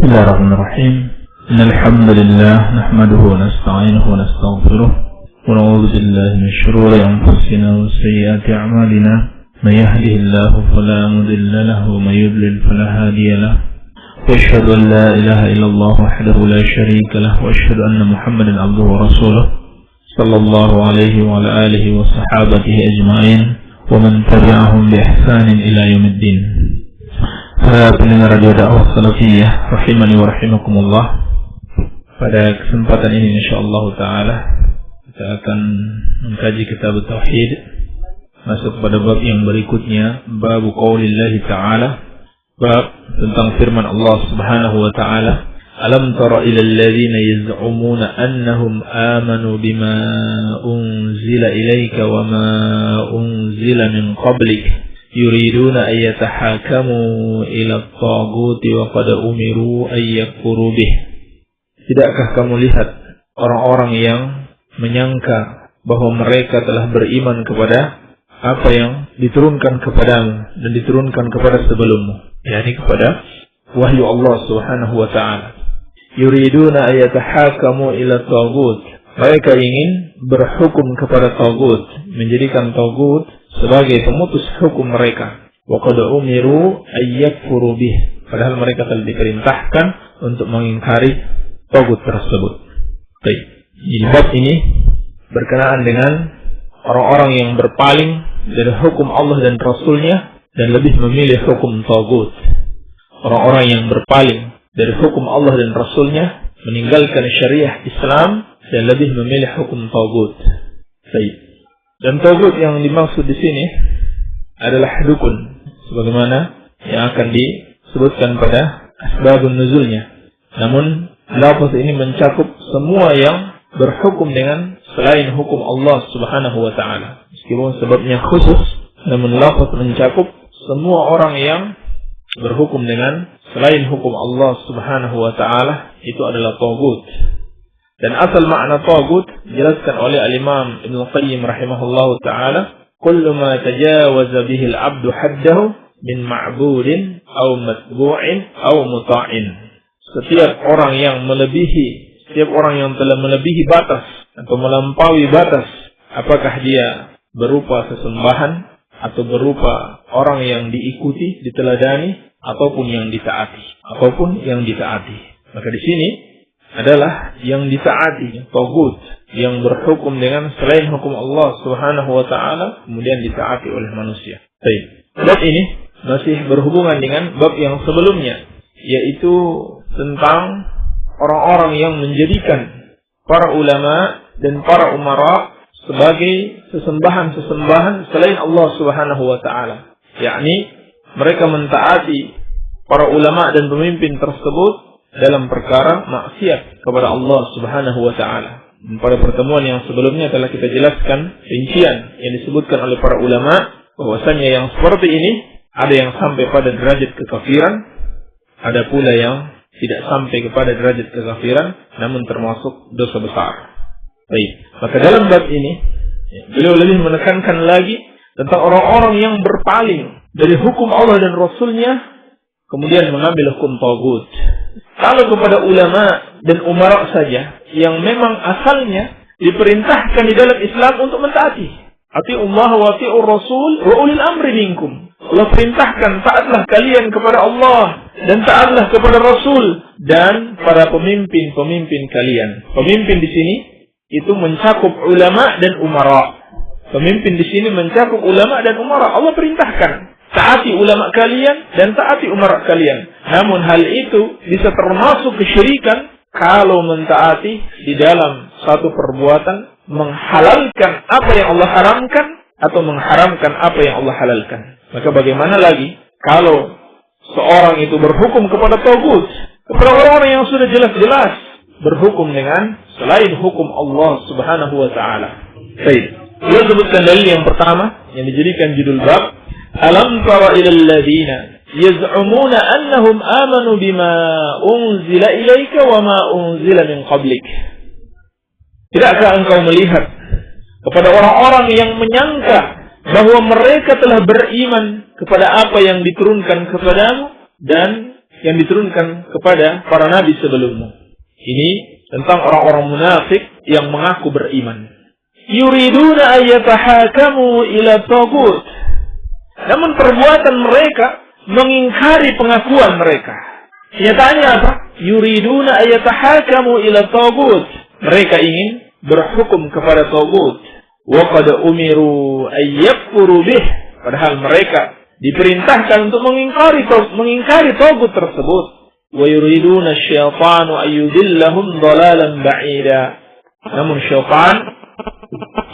بسم الله الرحمن الرحيم إن الحمد لله نحمده ونستعينه ونستغفره ونعوذ بالله من شرور أنفسنا وسيئات أعمالنا من يهده الله فلا مضل له ومن يضلل فلا هادي له وأشهد أن لا إله إلا الله وحده لا شريك له وأشهد أن محمدا عبده ورسوله صلى الله عليه وعلى آله وصحابته أجمعين ومن تبعهم بإحسان إلى يوم الدين. Pendengar radio dakwah salafiyah rahimani wa rahimakumullah. Pada kesempatan ini insyaallah taala kita akan mengkaji kitab tauhid, masuk pada bab yang berikutnya, bab qaulillah taala, bab tentang firman Allah Subhanahu wa taala, alam tara ilal ladzina yaz'umuna annahum amanu bima unzila ilayka wa ma unzila min qablik yuriduna an yatahakamu ila at-taghut wa qad umiru an yakfuru bih. Tidakkah kamu lihat orang-orang yang menyangka bahwa mereka telah beriman kepada apa yang diturunkan kepadamu dan diturunkan kepada sebelummu, yakni kepada wahyu Allah Subhanahu wa taala. Yuriduna an yatahakamu ila at-taghut. Mereka ingin berhukum kepada taghut, menjadikan taghut sebagai pemutus hukum mereka. Wa qad umiru ayyakfuru bih. Padahal mereka telah diperintahkan untuk mengingkari taghut tersebut. Baik. Jadi bab ini berkenaan dengan orang-orang yang berpaling dari hukum Allah dan Rasulnya dan lebih memilih hukum taghut. Orang-orang yang berpaling dari hukum Allah dan Rasulnya, meninggalkan syariah Islam dan lebih memilih hukum taghut. Baik. Dan taghut yang dimaksud di sini adalah dukun, sebagaimana yang akan disebutkan pada asbabun nuzulnya. Namun lafaz ini mencakup semua yang berhukum dengan selain hukum Allah Subhanahu wa taala. Meskipun sebabnya khusus, namun lafaz mencakup semua orang yang berhukum dengan selain hukum Allah Subhanahu wa taala, itu adalah taghut. Dan asal makna taghut dijelaskan oleh al-Imam Ibnu Qayyim rahimahullahu taala, kullu ma tajawaza bihi al-'abdu haddahu min ma'budin aw matbu'in aw muta'in. Setiap orang yang telah melebihi batas atau melampaui batas, apakah dia berupa sesembahan atau berupa orang yang diikuti, diteladani, ataupun yang ditaati. Maka di sini adalah yang ditaati, taghut, yang berhukum dengan selain hukum Allah Subhanahu wa taala kemudian ditaati oleh manusia. Baik. Bab ini masih berhubungan dengan bab yang sebelumnya, yaitu tentang orang-orang yang menjadikan para ulama dan para umara sebagai sesembahan-sesembahan selain Allah Subhanahu wa taala. Yakni mereka mentaati para ulama dan pemimpin tersebut dalam perkara maksiat kepada Allah Subhanahu wa taala. Pada pertemuan yang sebelumnya telah kita jelaskan rincian yang disebutkan oleh para ulama, bahwasanya yang seperti ini ada yang sampai pada derajat kekafiran, ada pula yang tidak sampai kepada derajat kekafiran namun termasuk dosa besar. Baik, maka dalam bab ini beliau lebih menekankan lagi tentang orang-orang yang berpaling dari hukum Allah dan Rasulnya kemudian mengambil hukum taghut. Kalau kepada ulama dan umara saja yang memang asalnya diperintahkan di dalam Islam untuk mentaati. Atiullah wa atiur Rasul wa ulil amri minkum. Allah perintahkan, taatlah kalian kepada Allah dan taatlah kepada Rasul dan para pemimpin-pemimpin kalian. Pemimpin di sini itu mencakup ulama dan umara. Pemimpin di sini mencakup ulama dan umara. Allah perintahkan, taati ulama kalian dan taati umara kalian. Namun hal itu bisa termasuk kesyirikan kalau mentaati di dalam satu perbuatan menghalalkan apa yang Allah haramkan atau mengharamkan apa yang Allah halalkan. Maka bagaimana lagi kalau seorang itu berhukum kepada taghut, kepada orang-orang yang sudah jelas-jelas berhukum dengan selain hukum Allah Subhanahu wa taala. Baik. Kita sebutkan dalil yang pertama yang dijadikan judul bab, alam tara ilal ladzina yaz'umuna annahum amanu bima unzila ilaika wa ma unzila min qablik. Tidakkah engkau melihat kepada orang-orang yang menyangka bahwa mereka telah beriman kepada apa yang diturunkan kepadamu dan yang diturunkan kepada para nabi sebelummu. Ini tentang orang-orang munafik yang mengaku beriman. Yuriduna ayyatahakamu ila taghut. Namun perbuatan mereka mengingkari pengakuan mereka. Kenyataannya apa? Yuriduna ayyatahakamu ila taghut. Mereka ingin berhukum kepada taghut. Wa qad umiru ayyakfuru bih. Padahal mereka diperintahkan untuk mengingkari taghut tersebut. Wa yuriduna asyaitanu ayyudillahum dhalalan ba'ida. Namun syaitan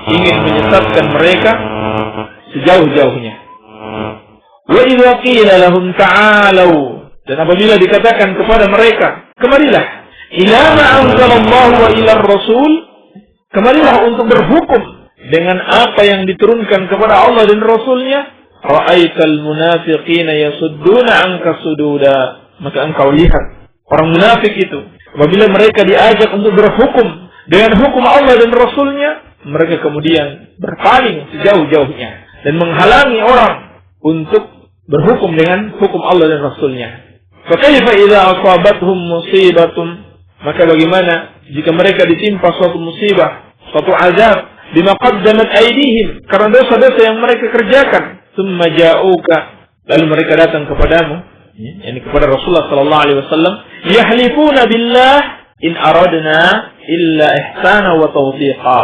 ingin menyesatkan mereka sejauh-jauhnya. Wa idza qila lahum ta'alu, dan apabila dikatakan kepada mereka, kemarilah ila ma anzalallahu wa ila ar-rasul, kemarilah untuk berhukum dengan apa yang diturunkan kepada Allah dan Rasulnya, ra'aital munafiqina yasudduna anka sududa, maka engkau lihat orang munafik itu apabila mereka diajak untuk berhukum dengan hukum Allah dan Rasulnya, mereka kemudian berpaling sejauh-jauhnya dan menghalangi orang untuk berhukum dengan hukum Allah dan Rasulnya. Fakaifa idza asabathum musibatun, maka bagaimana jika mereka ditimpa suatu musibah, suatu azab, bima qaddamat aydihim, karena dosa-dosa yang mereka kerjakan, thumma ja'uka, lalu mereka datang kepadamu, yakni kepada Rasulullah sallallahu alaihi wasallam, yahlifuna billah in aradna illa ihsana wa tawfiqa.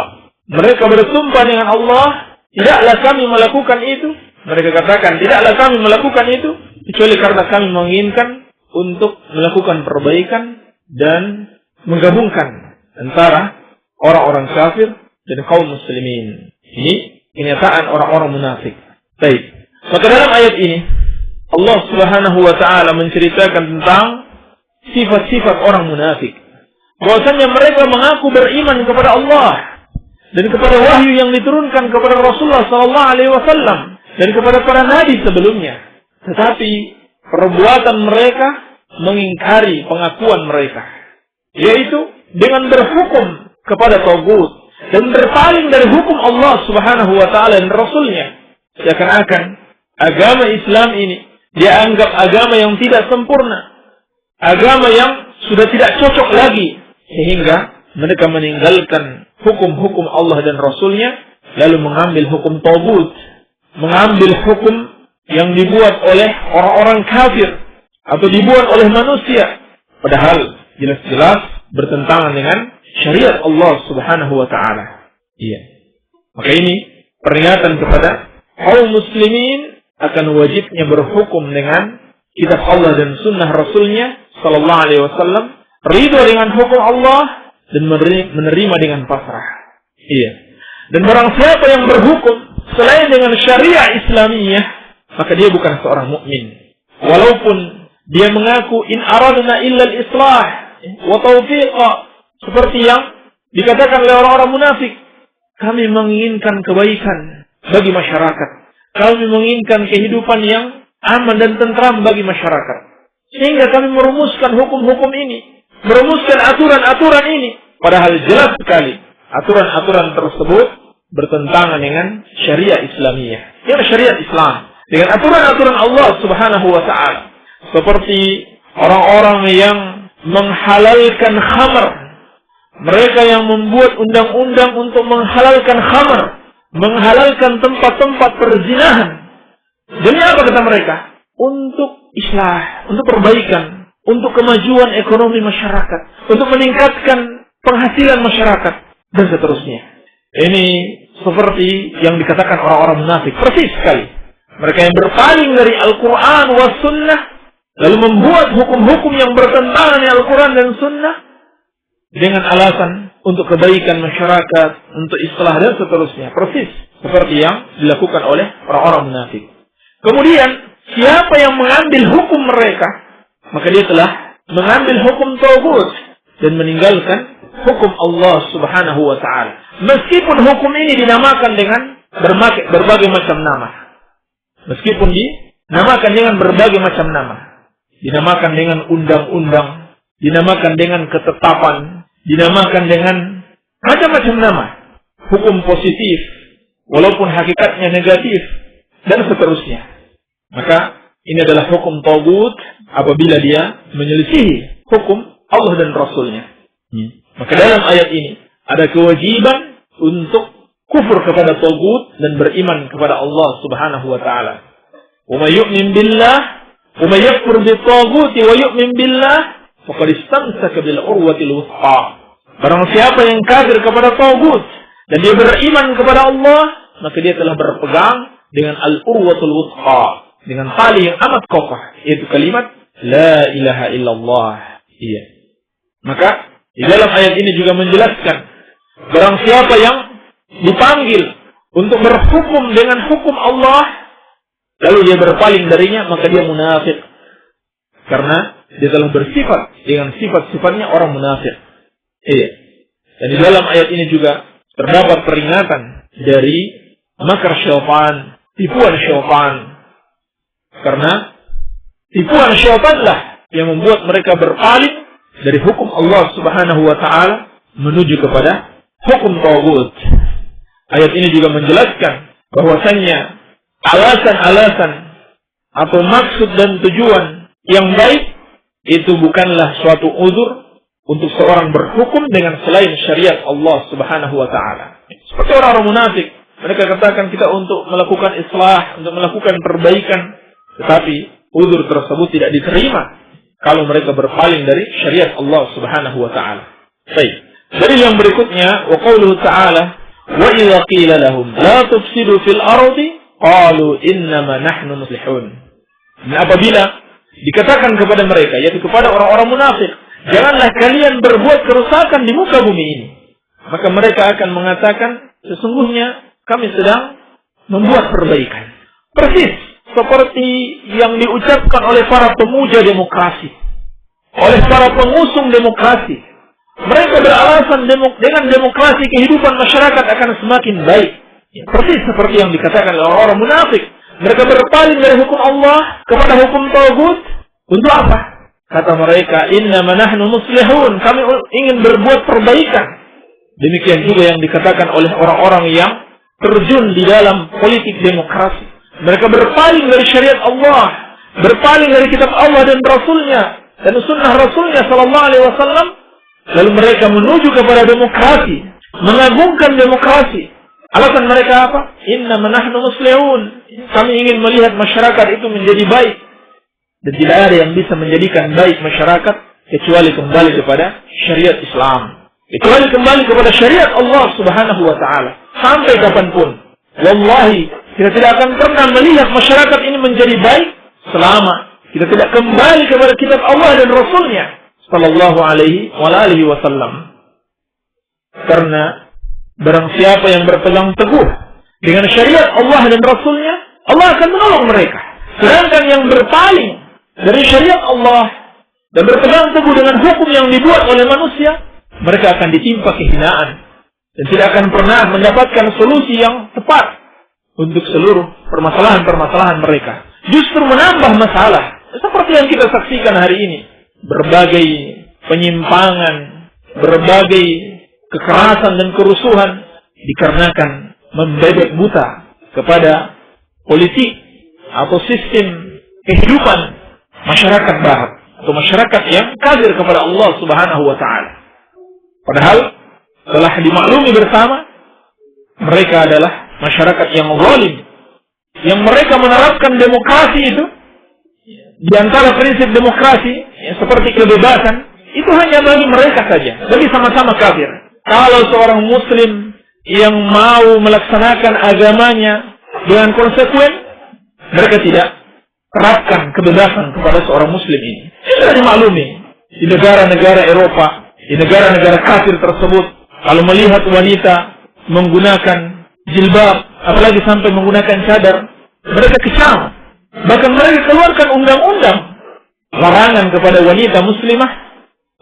Mereka bersumpah dengan Allah, tidaklah kami melakukan itu. Mereka katakan, tidaklah kami melakukan itu kecuali karena kami menginginkan untuk melakukan perbaikan dan menggabungkan antara orang-orang kafir dan kaum muslimin. Ini kenyataan orang-orang munafik. Baik. Maka dalam ayat ini Allah Subhanahu wa taala menceritakan tentang sifat-sifat orang munafik. Bahwasanya mereka mengaku beriman kepada Allah dan kepada wahyu yang diturunkan kepada Rasulullah sallallahu alaihi wasallam dan kepada para nabi sebelumnya. Tetapi perbuatan mereka mengingkari pengakuan mereka, yaitu dengan berhukum kepada taghut dan berpaling dari hukum Allah Subhanahu wa taala dan Rasulnya. Seakan-akan agama Islam ini dianggap agama yang tidak sempurna, agama yang sudah tidak cocok lagi, sehingga mereka meninggalkan hukum-hukum Allah dan Rasulnya, lalu mengambil hukum taghut, mengambil hukum yang dibuat oleh orang-orang kafir atau dibuat oleh manusia, padahal jelas-jelas bertentangan dengan syariat Allah Subhanahu wa taala. Iya. Maka ini peringatan kepada kaum muslimin akan wajibnya berhukum dengan kitab Allah dan sunnah Rasulnya sallallahu alaihi wasallam, ridho dengan hukum Allah dan menerima dengan pasrah. Iya. Dan barang siapa yang berhukum selain dengan syariah Islamiyah, maka dia bukan seorang mukmin. Walaupun dia mengaku in aradna illa al-islah wa tawfiqa, seperti yang dikatakan oleh orang-orang munafik, kami menginginkan kebaikan bagi masyarakat, kami menginginkan kehidupan yang aman dan tentram bagi masyarakat, sehingga kami merumuskan hukum-hukum ini, merumuskan aturan-aturan ini, padahal jelas sekali aturan-aturan tersebut bertentangan dengan syariat Islamiyah, dengan syariat Islam, dengan aturan-aturan Allah Subhanahu wa taala. Seperti orang-orang yang menghalalkan khamar, mereka yang membuat undang-undang untuk menghalalkan khamar, menghalalkan tempat-tempat perzinahan. Demi apa kata mereka? Untuk islah, untuk perbaikan, untuk kemajuan ekonomi masyarakat, untuk meningkatkan penghasilan masyarakat, dan seterusnya. Ini seperti yang dikatakan orang-orang munafik, persis sekali. Mereka yang berpaling dari Al-Quran wa Sunnah, lalu membuat hukum-hukum yang bertentangan dengan Al-Quran dan Sunnah, dengan alasan untuk kebaikan masyarakat, untuk islah dan seterusnya. Persis seperti yang dilakukan oleh orang-orang munafik. Kemudian, siapa yang mengambil hukum mereka, maka dia telah mengambil hukum taghut dan meninggalkan hukum Allah Subhanahu wa taala. Meskipun hukum ini dinamakan dengan berbagai macam nama. Meskipun dinamakan dengan berbagai macam nama. Dinamakan dengan undang-undang, dinamakan dengan ketetapan, dinamakan dengan macam-macam nama. Hukum positif, walaupun hakikatnya negatif, dan seterusnya. Maka Ini adalah hukum tagut apabila dia menyelisihi hukum Allah dan Rasulnya. Maka dalam ayat ini ada kewajiban untuk kufur kepada tagut dan beriman kepada Allah Subhanahu wa taala. Wa may yu'min billah wa may yakfur bit-taguti wa yu'min billah faqad istamsaka bil urwatil wuthqa. Barang siapa yang kafir kepada tagut dan dia beriman kepada Allah, maka dia telah berpegang dengan al-urwatul wuthqa, dengan tali yang amat kokoh, yaitu kalimat la ilaha illallah. Iya. Maka di dalam ayat ini juga menjelaskan barang siapa yang dipanggil untuk berhukum dengan hukum Allah lalu dia berpaling darinya, maka dia munafik. Karena dia telah bersifat dengan sifat-sifatnya orang munafik. Iya. Dan di dalam ayat ini juga terdapat peringatan dari makar syaitan, tipuan syaitan. Karena tipuan syaitanlah yang membuat mereka berpaling dari hukum Allah Subhanahu wa taala menuju kepada hukum tagut. Ayat ini juga menjelaskan bahwasannya alasan-alasan atau maksud dan tujuan yang baik itu bukanlah suatu uzur untuk seorang berhukum dengan selain syariat Allah Subhanahu wa taala. Seperti orang-orang munafik, mereka katakan kita untuk melakukan islah, untuk melakukan perbaikan, tetapi uzur tersebut tidak diterima kalau mereka berpaling dari syariat Allah Subhanahu wa taala. Baik. Dalil yang berikutnya, wa qauluhu ta'ala, wa idza qila lahum la tufsidu fil ardi qalu innama nahnu muslihun. Dan apabila dikatakan kepada mereka, yaitu kepada orang-orang munafik, janganlah kalian berbuat kerusakan di muka bumi ini, maka mereka akan mengatakan, sesungguhnya kami sedang membuat perbaikan. Persis seperti yang diucapkan oleh para pemuja demokrasi, oleh para pengusung demokrasi. Mereka beralasan dengan demokrasi kehidupan masyarakat akan semakin baik. Persis seperti yang dikatakan oleh orang munafik. Mereka berpaling dari hukum Allah kepada hukum tagut. Untuk apa? Kata mereka, innama nahnu muslihun, kami ingin berbuat perbaikan. Demikian juga yang dikatakan oleh orang-orang yang terjun di dalam politik demokrasi. Mereka berpaling dari syariat Allah, berpaling dari kitab Allah dan Rasulnya, dan sunnah Rasulnya sallallahu alaihi wasallam. Lalu mereka menuju kepada demokrasi, mengagungkan demokrasi. Alasan mereka apa? Innama nahnu muslihun, kami ingin melihat masyarakat itu menjadi baik. Dan tidak ada yang bisa menjadikan baik masyarakat kecuali kembali kepada syariat Islam, kecuali kembali kepada syariat Allah Subhanahu wa taala. Sampai kapanpun, wallahi, kita tidak akan pernah melihat masyarakat ini menjadi baik selama kita tidak kembali kepada kitab Allah dan Rasulnya sallallahu alaihi wasallam. Karena barang siapa yang berpegang teguh dengan syariat Allah dan Rasulnya, Allah akan menolong mereka. Sedangkan yang berpaling dari syariat Allah dan berpegang teguh dengan hukum yang dibuat oleh manusia, mereka akan ditimpa kehinaan dan tidak akan pernah mendapatkan solusi yang tepat untuk seluruh permasalahan-permasalahan mereka. Justru menambah masalah. Seperti yang kita saksikan hari ini. Berbagai penyimpangan, berbagai kekerasan dan kerusuhan dikarenakan membebek buta kepada politik atau sistem kehidupan masyarakat barat atau masyarakat yang kafir kepada Allah Subhanahu wa taala. Padahal telah dimaklumi bersama mereka adalah masyarakat yang zalim, yang mereka menerapkan demokrasi itu. Di antara prinsip demokrasi seperti kebebasan itu hanya bagi mereka saja, bagi sama-sama kafir. Kalau seorang muslim yang mau melaksanakan agamanya dengan konsekuen, mereka tidak terapkan kebebasan kepada seorang muslim ini. Sudah dimaklumi di negara-negara Eropa, di negara-negara kafir tersebut, kalau melihat wanita menggunakan jilbab, apalagi sampai menggunakan cadar, mereka kecam. Bahkan mereka keluarkan undang-undang larangan kepada wanita muslimah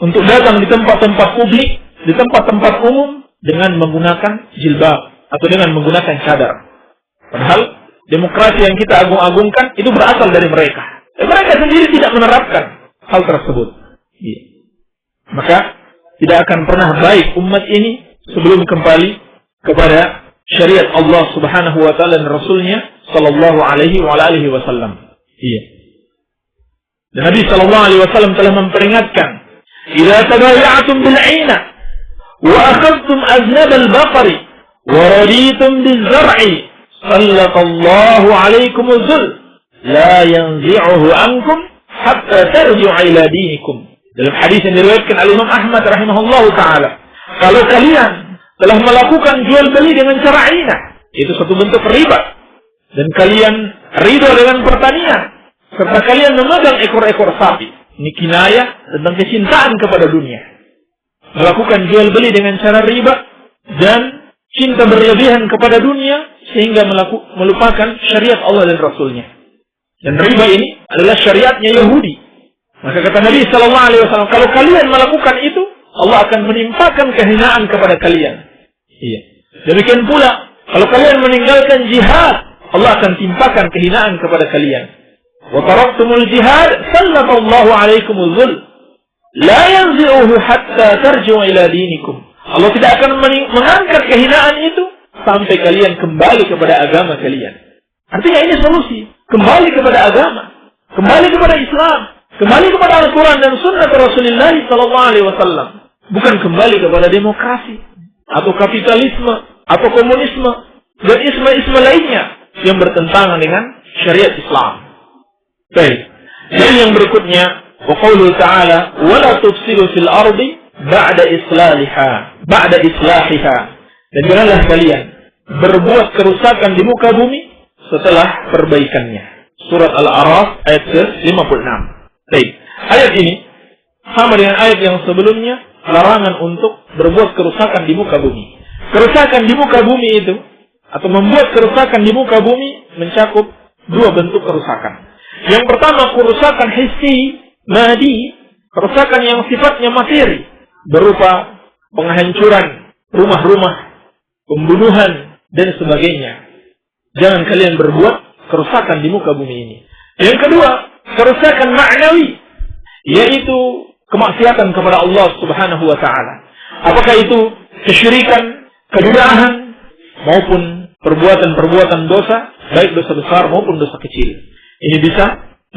untuk datang di tempat-tempat publik, di tempat-tempat umum dengan menggunakan jilbab atau dengan menggunakan cadar. Padahal demokrasi yang kita agung-agungkan itu berasal dari mereka. Dan mereka sendiri tidak menerapkan hal tersebut. Maka tidak akan pernah baik umat ini sebelum kembali kepada syariat Allah Subhanahu wa taala dan Rasulnya sallallahu alaihi wasallam. Iya. Dan Nabi SAW telah memperingatkan, "Idza tabaya'tum bil 'aina wa akhadtum aznab al-baqari wa raditum biz-zar'i, sallallahu 'alaikum az-zul, la yanzi'uhu ankum hatta tarji'u ila dinikum." Dalam hadis yang diriwayatkan oleh Imam Ahmad rahimahullahu taala, kalau kalian telah melakukan jual beli dengan cara ainah, itu satu bentuk riba, dan kalian ridho dengan pertanian, serta kalian memegang ekor-ekor sapi, ini kinayah tentang kecintaan kepada dunia. Melakukan jual beli dengan cara riba dan cinta berlebihan kepada dunia sehingga melupakan syariat Allah dan Rasulnya. Dan riba ini adalah syariatnya Yahudi. Maka kata Nabi SAW, kalau kalian melakukan itu, Allah akan menimpakan kehinaan kepada kalian. Iya. Demikian pula, kalau kalian meninggalkan jihad, Allah akan timpakan kehinaan kepada kalian. Wa taraktumul jihad, sallallahu alaikumuz zul, la yanzi'uhu hatta tarji'u ila dinikum. Allah tidak akan mengangkat kehinaan itu sampai kalian kembali kepada agama kalian. Artinya ini solusi. Kembali kepada agama, kembali kepada Islam, kembali kepada Al-Quran dan Sunnah Rasulullah SAW. Bukan kembali kepada demokrasi, atau kapitalisme, atau komunisme, dan isme-isme lainnya yang bertentangan dengan syariat Islam. Baik. Dan yang berikutnya, wa qauluhu ta'ala, wa la tufsidu fil ardi ba'da islahiha. Dan janganlah kalian berbuat kerusakan di muka bumi setelah perbaikannya. Surat Al-A'raf ayat ke-56. Baik. Ayat ini sama dengan ayat yang sebelumnya, larangan untuk berbuat kerusakan di muka bumi. Kerusakan di muka bumi itu, atau membuat kerusakan di muka bumi, mencakup dua bentuk kerusakan. Yang pertama, kerusakan hissi, madi, kerusakan yang sifatnya materi, berupa penghancuran rumah-rumah, pembunuhan, dan sebagainya. Jangan kalian berbuat kerusakan di muka bumi ini. Yang kedua, kerusakan ma'nawi, yaitu kemaksiatan kepada Allah Subhanahu wa ta'ala. Apakah itu kesyirikan, kebid'ahan, maupun perbuatan-perbuatan dosa, baik dosa besar maupun dosa kecil. Ini bisa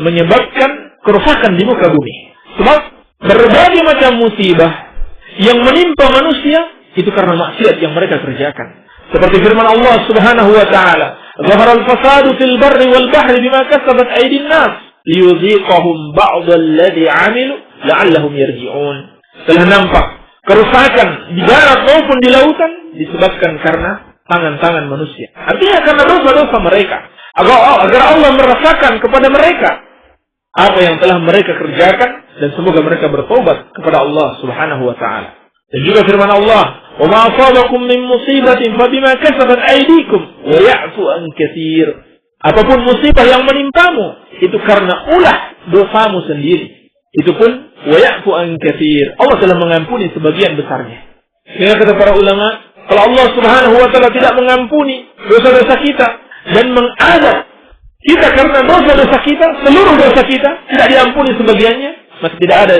menyebabkan kerusakan di muka bumi. Sebab berbagai macam musibah yang menimpa manusia itu karena maksiat yang mereka kerjakan. Seperti firman Allah Subhanahu wa ta'ala, "Zahara al-fasadu fil barri wal bahri bima kasabat aydin nas liyuziqahum ba'dal ladzi 'amilu la'allahum yarji'un." Telah nampak kerusakan di darat maupun di lautan disebabkan karena tangan-tangan manusia. Artinya karena dosa-dosa mereka. Agar Allah merasakan kepada mereka apa yang telah mereka kerjakan, dan semoga mereka bertobat kepada Allah Subhanahu wa ta'ala. Dan juga firman Allah, "Wa ma asabakum min musibatin fa bima kasabat aydikum wa ya'fu an katsir." Apapun musibah yang menimpamu itu karena ulah dosamu sendiri. Itu pun wa ya'fu an katsir. Allah telah mengampuni sebagian besarnya. Sehingga kata para ulama, kalau Allah Subhanahu wa ta'ala tidak mengampuni dosa-dosa kita dan mengazab kita karena dosa-dosa kita, seluruh dosa kita tidak diampuni sebagiannya, maka tidak ada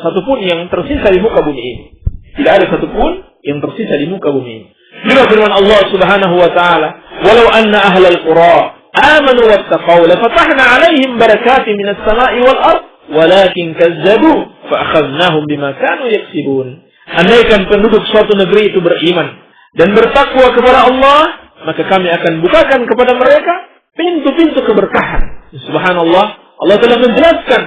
satupun yang tersisa di muka bumi ini. Tidak ada satupun yang tersisa di muka bumi ini. Juga firman Allah Subhanahu wa ta'ala, "Walau anna ahlal qura amanu wattaqaw la fatahna 'alaihim barakatin minas sama'i wal ard, walakin kazzabu fa akhadnahum bima kanu yaksibun." Andaikan penduduk suatu negeri itu beriman dan bertakwa kepada Allah, maka kami akan bukakan kepada mereka pintu-pintu keberkahan. Subhanallah, Allah telah menjelaskan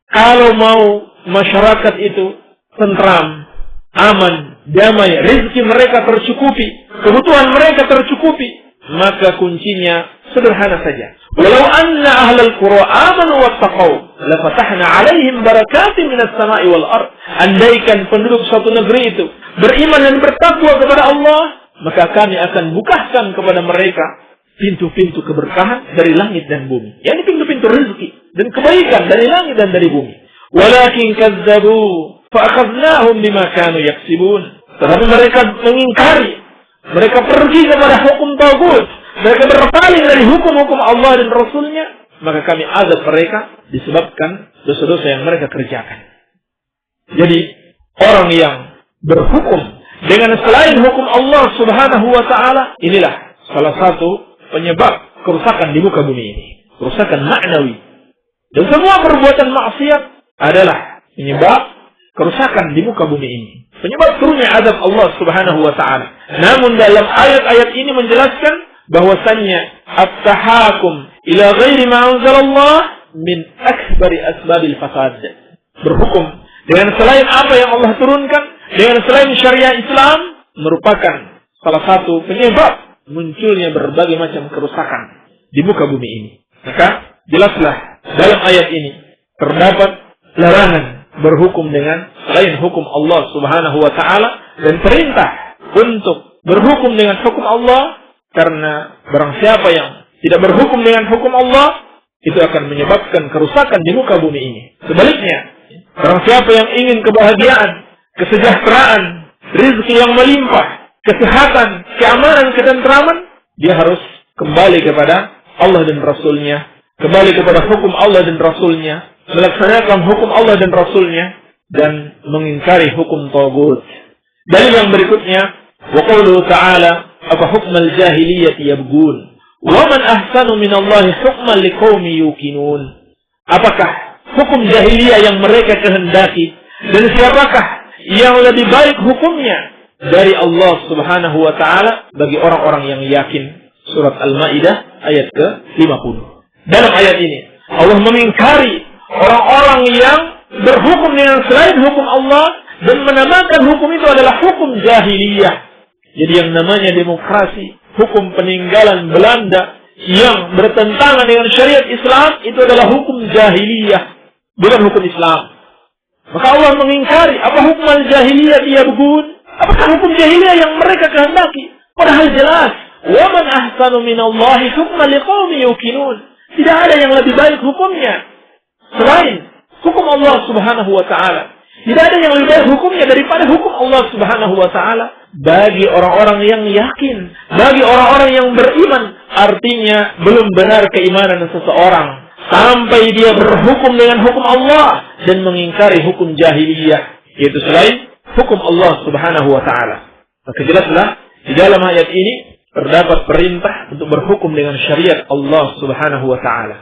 kalau mau masyarakat itu tentram, aman, damai, rezeki mereka tercukupi, kebutuhan mereka tercukupi, maka kuncinya sederhana saja. Walau anna ahlal qura amanu wattaqaw la fatahna 'alaihim barakatin minas sama'i wal ard. Andaikan penduduk suatu negeri itu beriman dan bertakwa kepada Allah, maka kami akan bukakan kepada mereka pintu-pintu keberkahan dari langit dan bumi. Yakni pintu-pintu rezeki dan kebaikan dari langit dan dari bumi. Walakin kazzabu fa akhadnahum bima kanu yaksibun. Tetapi mereka mengingkari, mereka pergi kepada hukum tagut, mereka berpaling dari hukum-hukum Allah dan Rasulnya, maka kami azab mereka disebabkan dosa-dosa yang mereka kerjakan. Jadi orang yang berhukum dengan selain hukum Allah Subhanahu wa ta'ala, inilah salah satu penyebab kerusakan di muka bumi ini. Kerusakan maknawi. Dan semua perbuatan maksiat adalah penyebab kerusakan di muka bumi ini. Penyebab turunnya azab Allah Subhanahu wa taala. Namun dalam ayat-ayat ini menjelaskan bahwasannya at-tahakum ila ghairi ma anzalallah min akbari asbabil fasad. Berhukum dengan selain apa yang Allah turunkan, dengan selain syariah Islam, merupakan salah satu penyebab munculnya berbagai macam kerusakan di muka bumi ini. Maka jelaslah dalam ayat ini terdapat larangan berhukum dengan selain hukum Allah Subhanahu wa taala dan perintah untuk berhukum dengan hukum Allah, karena barang siapa yang tidak berhukum dengan hukum Allah itu akan menyebabkan kerusakan di muka bumi ini. Sebaliknya, barang siapa yang ingin kebahagiaan, kesejahteraan, rezeki yang melimpah, kesehatan, keamanan, ketentraman, dia harus kembali kepada Allah dan Rasulnya, kembali kepada hukum Allah dan Rasulnya, melaksanakan hukum Allah dan Rasulnya, dan mengingkari hukum tagut. Dalil yang berikutnya, wa qauluhu ta'ala, afa hukmal jahiliyyati yabghun wa man ahsanu minallahi hukman liqaumin yuqinun. Apakah hukum jahiliyah yang mereka kehendaki, dan siapakah yang lebih baik hukumnya dari Allah Subhanahu wa taala bagi orang-orang yang yakin? Surat Al-Maidah ayat ke-50. Dalam ayat ini Allah mengingkari orang-orang yang berhukum dengan selain hukum Allah dan menamakan hukum itu adalah hukum jahiliyah. Jadi yang namanya demokrasi, hukum peninggalan Belanda yang bertentangan dengan syariat Islam, itu adalah hukum jahiliyah, bukan hukum Islam. Maka Allah mengingkari, apa hukum al-jahiliyah yabghun? Apakah hukum jahiliyah yang mereka kehendaki? Padahal jelas, wa man ahsanu minallahi hukman liqaumin yuqinun. Tidak ada yang lebih baik hukumnya selain hukum Allah Subhanahu wa taala. Tidak ada yang lebih baik hukumnya daripada hukum Allah Subhanahu wa taala bagi orang-orang yang yakin, bagi orang-orang yang beriman. Artinya belum benar keimanan seseorang sampai dia berhukum dengan hukum Allah dan mengingkari hukum jahiliyah, yaitu selain hukum Allah Subhanahu wa taala. Maka jelaslah di dalam ayat ini terdapat perintah untuk berhukum dengan syariat Allah Subhanahu wa taala.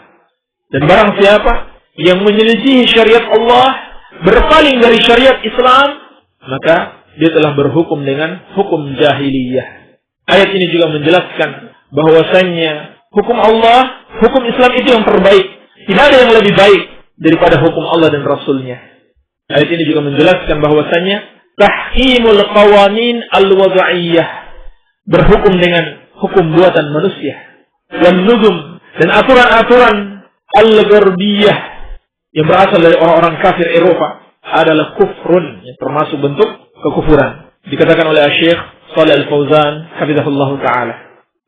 Dan barang siapa yang menyelisihi syariat Allah, berpaling dari syariat Islam, maka dia telah berhukum dengan hukum jahiliyah. Ayat ini juga menjelaskan bahwasannya hukum Allah, hukum Islam itu yang terbaik. Tidak ada yang lebih baik daripada hukum Allah dan Rasulnya. Ayat ini juga menjelaskan bahwasannya tahkimul qawanin al-wada'iyah, berhukum dengan hukum buatan manusia, dan nuzum dan aturan-aturan al-gharbiyah yang berasal dari orang-orang kafir Eropa adalah kufrun, yang termasuk bentuk kekufuran. Dikatakan oleh Syekh Shalih Al-Fauzan hafizahullah taala.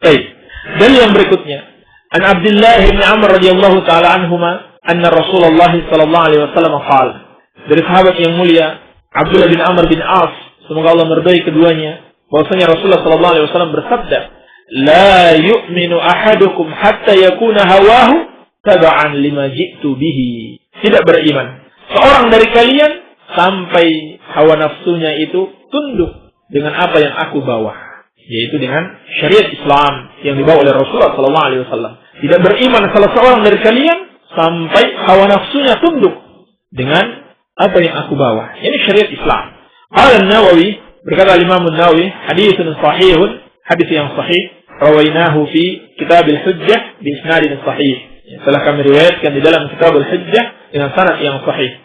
Baik. Dalil yang berikutnya, an Abdullah bin Amr radhiyallahu taala anhuma anna Rasulullah sallallahu alaihi wasallam qala. Dari sahabat yang mulia Abdullah bin Amr bin As, semoga Allah meridai keduanya, bahwasanya Rasulullah sallallahu alaihi wasallam bersabda, "La yu'minu ahadukum hatta yakuna hawahu tab'an lima ji'tu bihi." Tidak beriman seorang dari kalian sampai hawa nafsunya itu tunduk dengan apa yang aku bawa, yaitu dengan syariat Islam yang dibawa oleh Rasulullah sallallahu alaihi wasallam. Tidak beriman salah seorang dari kalian sampai hawa nafsunya tunduk dengan apa yang aku bawa, ini syariat Islam. Al-Nawawi, berkata Imam An-Nawawi, haditsun sahihun, hadis yang sahih, rawainahu fi kitab al-hujjah bi isnadin sahih. Telah kami riwayatkan di dalam kitab al-hujjah dengan sanad yang sahih.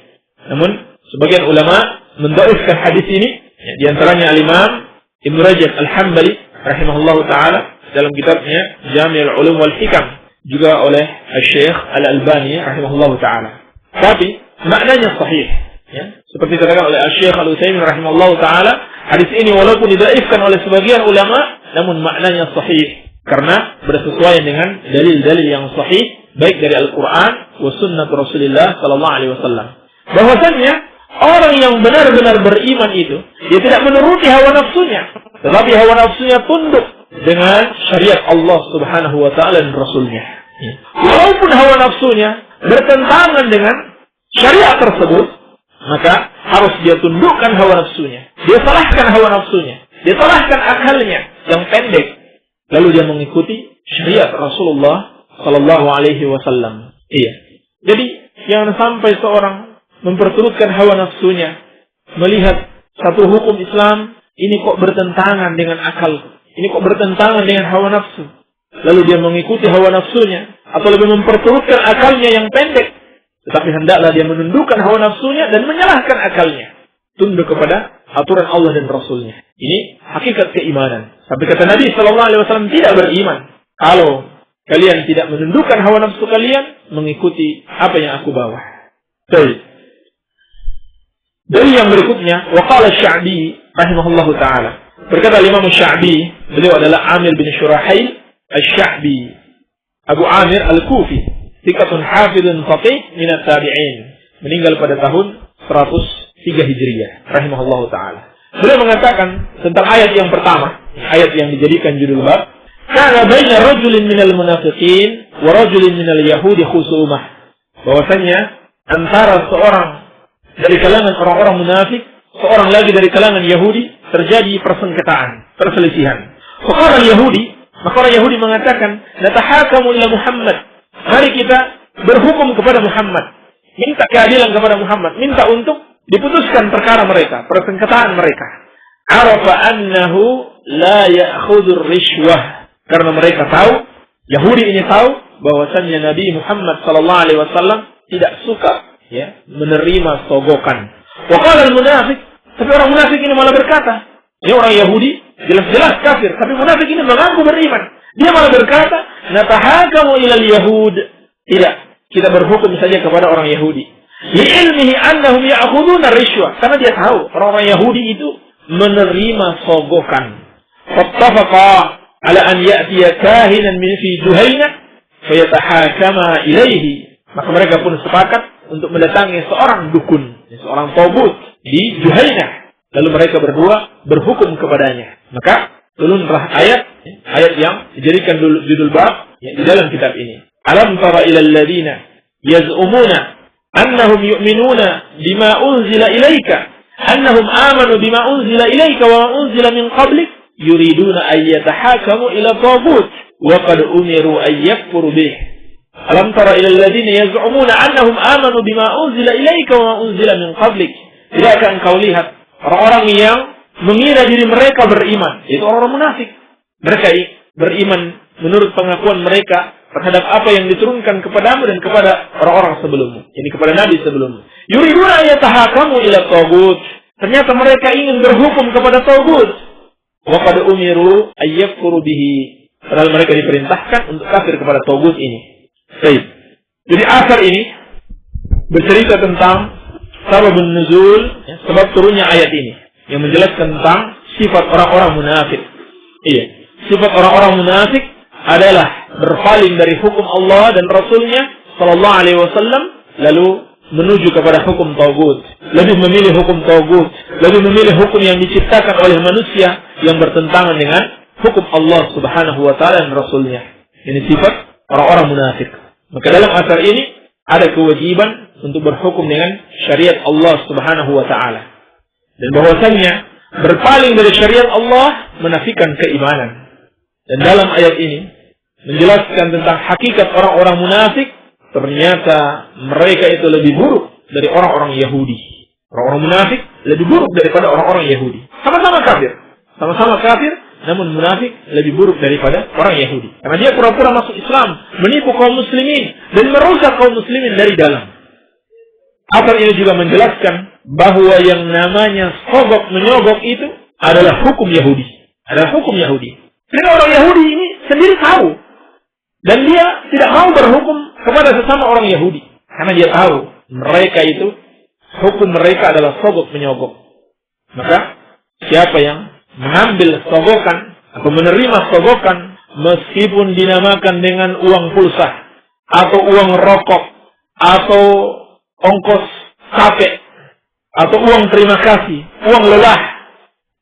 Namun sebagian ulama mendhaifkan hadis ini, di antaranya al-Imam Ibnu Rajab Al-Hambali rahimahullahu taala dalam kitabnya Jami' al-Ulum wal Hikam, juga oleh Syekh Al-Albani rahimahullahu taala. Tapi maknanya sahih, ya. Seperti dikatakan oleh Syekh Al-Utsaimin rahimahullahu taala, hadis ini walaupun didhaifkan oleh sebagian ulama, namun maknanya sahih karena bersesuaian dengan dalil-dalil yang sahih baik dari Al-Qur'an wa sunnah Rasulullah sallallahu alaihi wasallam. Bahwasannya orang yang benar-benar beriman itu dia tidak menuruti hawa nafsunya, tetapi hawa nafsunya tunduk dengan syariat Allah Subhanahu wa taala dan Rasulnya. Walaupun hawa nafsunya bertentangan dengan syariat tersebut, maka harus dia tundukkan hawa nafsunya. Dia salahkan hawa nafsunya, dia salahkan akalnya yang pendek, lalu dia mengikuti syariat Rasulullah sallallahu alaihi wasallam. Iya. Jadi Jangan sampai seorang memperturutkan hawa nafsunya, melihat satu hukum Islam ini kok bertentangan dengan akal, ini kok bertentangan dengan hawa nafsu. Lalu dia mengikuti hawa nafsunya, atau lebih memperturutkan akalnya yang pendek. Tetapi hendaklah dia menundukkan hawa nafsunya dan menyalahkan akalnya. Tunduk kepada aturan Allah dan Rasulnya. Ini hakikat keimanan. Sampai kata Nabi SAW tidak beriman kalau kalian tidak menundukkan hawa nafsu kalian, mengikuti apa yang aku bawa. Baik. Dari yang berikutnya, waqala Sya'bi rahimahullahu ta'ala. Berkata Imam Sya'bi, beliau adalah Amir bin Syurahail Asy-Sya'bi, Abu Amir Al-Kufi, thiqatun hafidun faqih min at-tabi'in, meninggal pada tahun 103 Hijriah, rahimahullahu ta'ala. Beliau mengatakan tentang ayat yang pertama, ayat yang dijadikan judul bab, kana baina rajulin minal munafiqin wa rajulin minal yahudi khusumah. Bahwasanya antara seorang dari kalangan orang-orang munafik, seorang lagi dari kalangan Yahudi, terjadi persengketaan, perselisihan. Seorang Yahudi, maka orang Yahudi mengatakan, natahakamu ila Muhammad. Mari kita berhukum kepada Muhammad. Minta keadilan kepada Muhammad. Minta untuk diputuskan perkara mereka, persengketaan mereka. Arafa annahu la ya'khudhur rishwah. Karena mereka tahu, Yahudi ini tahu, bahwasannya Nabi Muhammad SAW tidak suka menerima sogokan. Wa qala al-munafiq, tapi orang munafik ini malah berkata, ini orang Yahudi jelas-jelas kafir, tapi munafik ini mengaku beriman. Dia malah berkata, natahakamu ilal yahud. Tidak, kita berhukum saja kepada orang Yahudi. Li'ilmihi annahum ya'khuduna rishwah, karena dia tahu orang-orang Yahudi itu menerima sogokan. Fattafaqa ala an ya'tiya kahinan min fi Juhaynah fayatahakama ilaihi. Maka mereka pun sepakat untuk mendatangi seorang dukun, seorang togut di Juhaynah. Lalu mereka berdua berhukum kepadanya. Maka turunlah ayat yang dijadikan judul bab di dalam kitab ini. Alam tara ilal ladina yaz'umuna annahum yu'minuna bima unzila ilaika annahum amanu bima unzila ilaika wa unzila min qablik yuriduna an yatahakamu ila taghut wa qad umiru an yakfuru bih. Alam tara ila alladziina yaz'umuna annahum amanu bima unzila ilaika wa unzila min qablik. Tidakkah engkau lihat orang-orang yang mengira diri mereka beriman, yaitu orang-orang munafik. Mereka beriman menurut pengakuan mereka terhadap apa yang diturunkan kepadamu dan kepada orang-orang sebelummu, ini kepada Nabi sebelummu. Yuriduna yatahakamu ila taghut. Ternyata mereka ingin berhukum kepada taghut. Wa qad umiru ay yakfuru bihi. Padahal mereka diperintahkan untuk kafir kepada taghut ini. Baik. Jadi asar ini bercerita tentang sababun nuzul, sebab turunnya ayat ini yang menjelaskan tentang sifat orang-orang munafik. Iya, sifat orang-orang munafik adalah berpaling dari hukum Allah dan Rasulnya Sallallahu Alaihi Wasallam, lalu menuju kepada hukum taghut, lebih memilih hukum taghut, lebih memilih hukum yang diciptakan oleh manusia yang bertentangan dengan hukum Allah Subhanahu Wa Taala dan Rasulnya. Ini sifat orang-orang munafik. Maka dalam asar ini ada kewajiban untuk berhukum dengan syariat Allah Subhanahu Wa Taala, dan bahwasannya berpaling dari syariat Allah menafikan keimanan. Dan dalam ayat ini menjelaskan tentang hakikat orang-orang munafik. Ternyata mereka itu lebih buruk dari orang-orang Yahudi. Orang-orang munafik lebih buruk daripada orang-orang Yahudi. Sama-sama kafir, namun munafik lebih buruk daripada orang Yahudi. Karena dia pura-pura masuk Islam, menipu kaum muslimin dan merusak kaum muslimin dari dalam. Asar ini juga menjelaskan bahwa yang namanya sogok menyogok itu adalah hukum Yahudi. Karena orang Yahudi ini sendiri tahu. Dan dia tidak mau berhukum kepada sesama orang Yahudi. Karena dia tahu mereka itu, hukum mereka adalah sogok menyogok. Maka siapa yang mengambil sogokan atau menerima sogokan, meskipun dinamakan dengan uang pulsa, atau uang rokok, atau ongkos capek, atau uang terima kasih, uang lelah,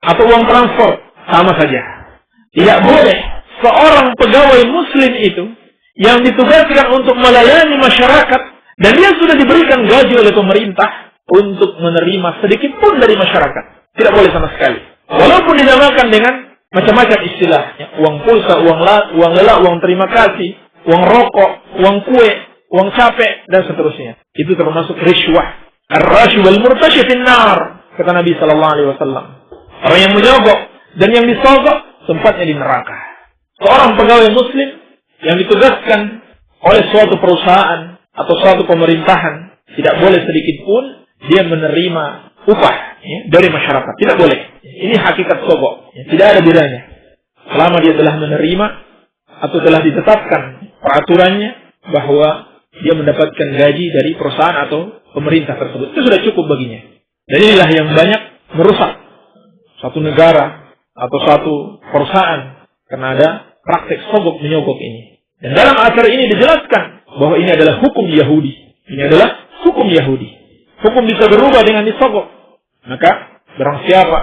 atau uang transport, sama saja. Tidak boleh seorang pegawai muslim itu yang ditugaskan untuk melayani masyarakat dan dia sudah diberikan gaji oleh pemerintah untuk menerima sedikit pun dari masyarakat. Tidak boleh sama sekali. Walaupun dinamakan dengan macam-macam istilah, uang pulsa, uang lelah, uang terima kasih, uang rokok, uang kue, uang capek, dan seterusnya. Itu termasuk rishwah. Ar-rashi wal murtashi finnar, kata Nabi sallallahu alaihi wasallam. Orang yang menyogok dan yang disogok tempatnya di neraka. Seorang pegawai muslim yang ditugaskan oleh suatu perusahaan atau suatu pemerintahan tidak boleh sedikit pun dia menerima upah dari masyarakat. Tidak boleh. Ini hakikat sogok. Tidak ada bedanya. Selama dia telah menerima atau telah ditetapkan peraturannya bahwa dia mendapatkan gaji dari perusahaan atau pemerintah tersebut, itu sudah cukup baginya. Dan inilah yang banyak merusak satu negara atau satu perusahaan karena ada praktek sogok menyogok ini. Dan dalam acara ini dijelaskan bahwa ini adalah hukum Yahudi. Ini adalah hukum Yahudi. Hukum bisa berubah dengan disogok. Maka barang siapa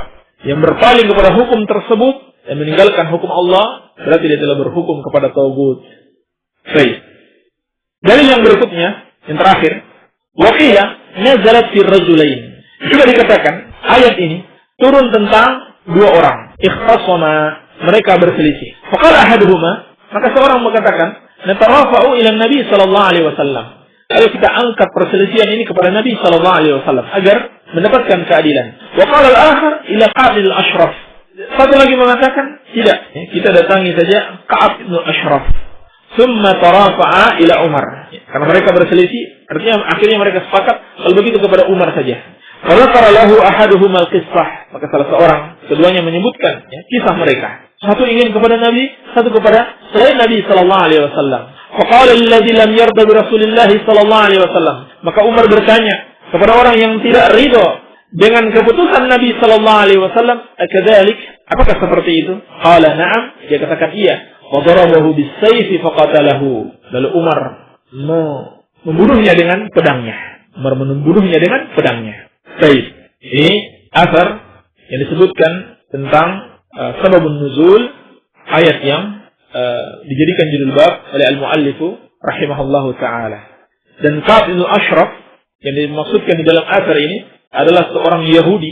yang berpaling kepada hukum tersebut dan meninggalkan hukum Allah, berarti dia telah berhukum kepada tagut. Baik. Dalil yang berikutnya, yang terakhir, waqila nazalat fi rajulain. Juga dikatakan ayat ini turun tentang dua orang. Ikhtasama, mereka berselisih. Faqala ahaduhuma, maka seorang mengatakan, natarafa'u ila Nabi sallallahu alaihi wasallam. Ayo kita angkat perselisihan ini kepada Nabi sallallahu alaihi wasallam agar mendapatkan keadilan. Wa qala al-akhar ila Ka'ab al-Ashraf. Satu lagi mengatakan, tidak, kita datangi saja Ka'ab al-Ashraf. Summa tarafa'a ila Umar. Karena mereka berselisih, artinya akhirnya mereka sepakat kalau begitu kepada Umar saja. Qala lahu ahaduhum al-qissah. Maka salah seorang keduanya menyebutkan kisah mereka. Satu ingin kepada Nabi, satu kepada selain Nabi sallallahu alaihi wasallam. Faqala alladhi lam yarda bi Rasulillah sallallahu alaihi wasallam. Maka Umar bertanya kepada orang yang tidak ridho dengan keputusan Nabi sallallahu alaihi wasallam, "Akadzalik? Apakah seperti itu?" Qala na'am. Dia katakan iya. Wa darabahu bis-sayfi faqatalahu. Lalu Umar membunuhnya dengan pedangnya. Umar membunuhnya dengan pedangnya. Baik. Ini asar yang disebutkan tentang sababun nuzul ayat yang dijadikan judul bab oleh al-muallifu rahimahullahu ta'ala. Dan Ka'ab bin Ashraf yang dimaksudkan di dalam asar ini adalah seorang Yahudi,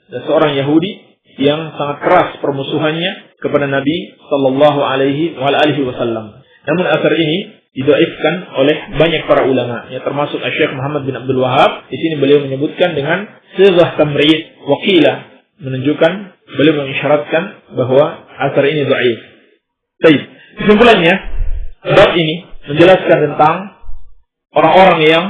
dan seorang Yahudi yang sangat keras permusuhannya kepada Nabi sallallahu alaihi wasallam. Namun asar ini didoifkan oleh banyak para ulama, ya termasuk Syekh Muhammad bin Abdul Wahab. Di sini beliau menyebutkan dengan sighah tamrid waqila, menunjukkan beliau mengisyaratkan bahwa asar ini dhaif. Baik, kesimpulannya bab ini menjelaskan tentang orang-orang yang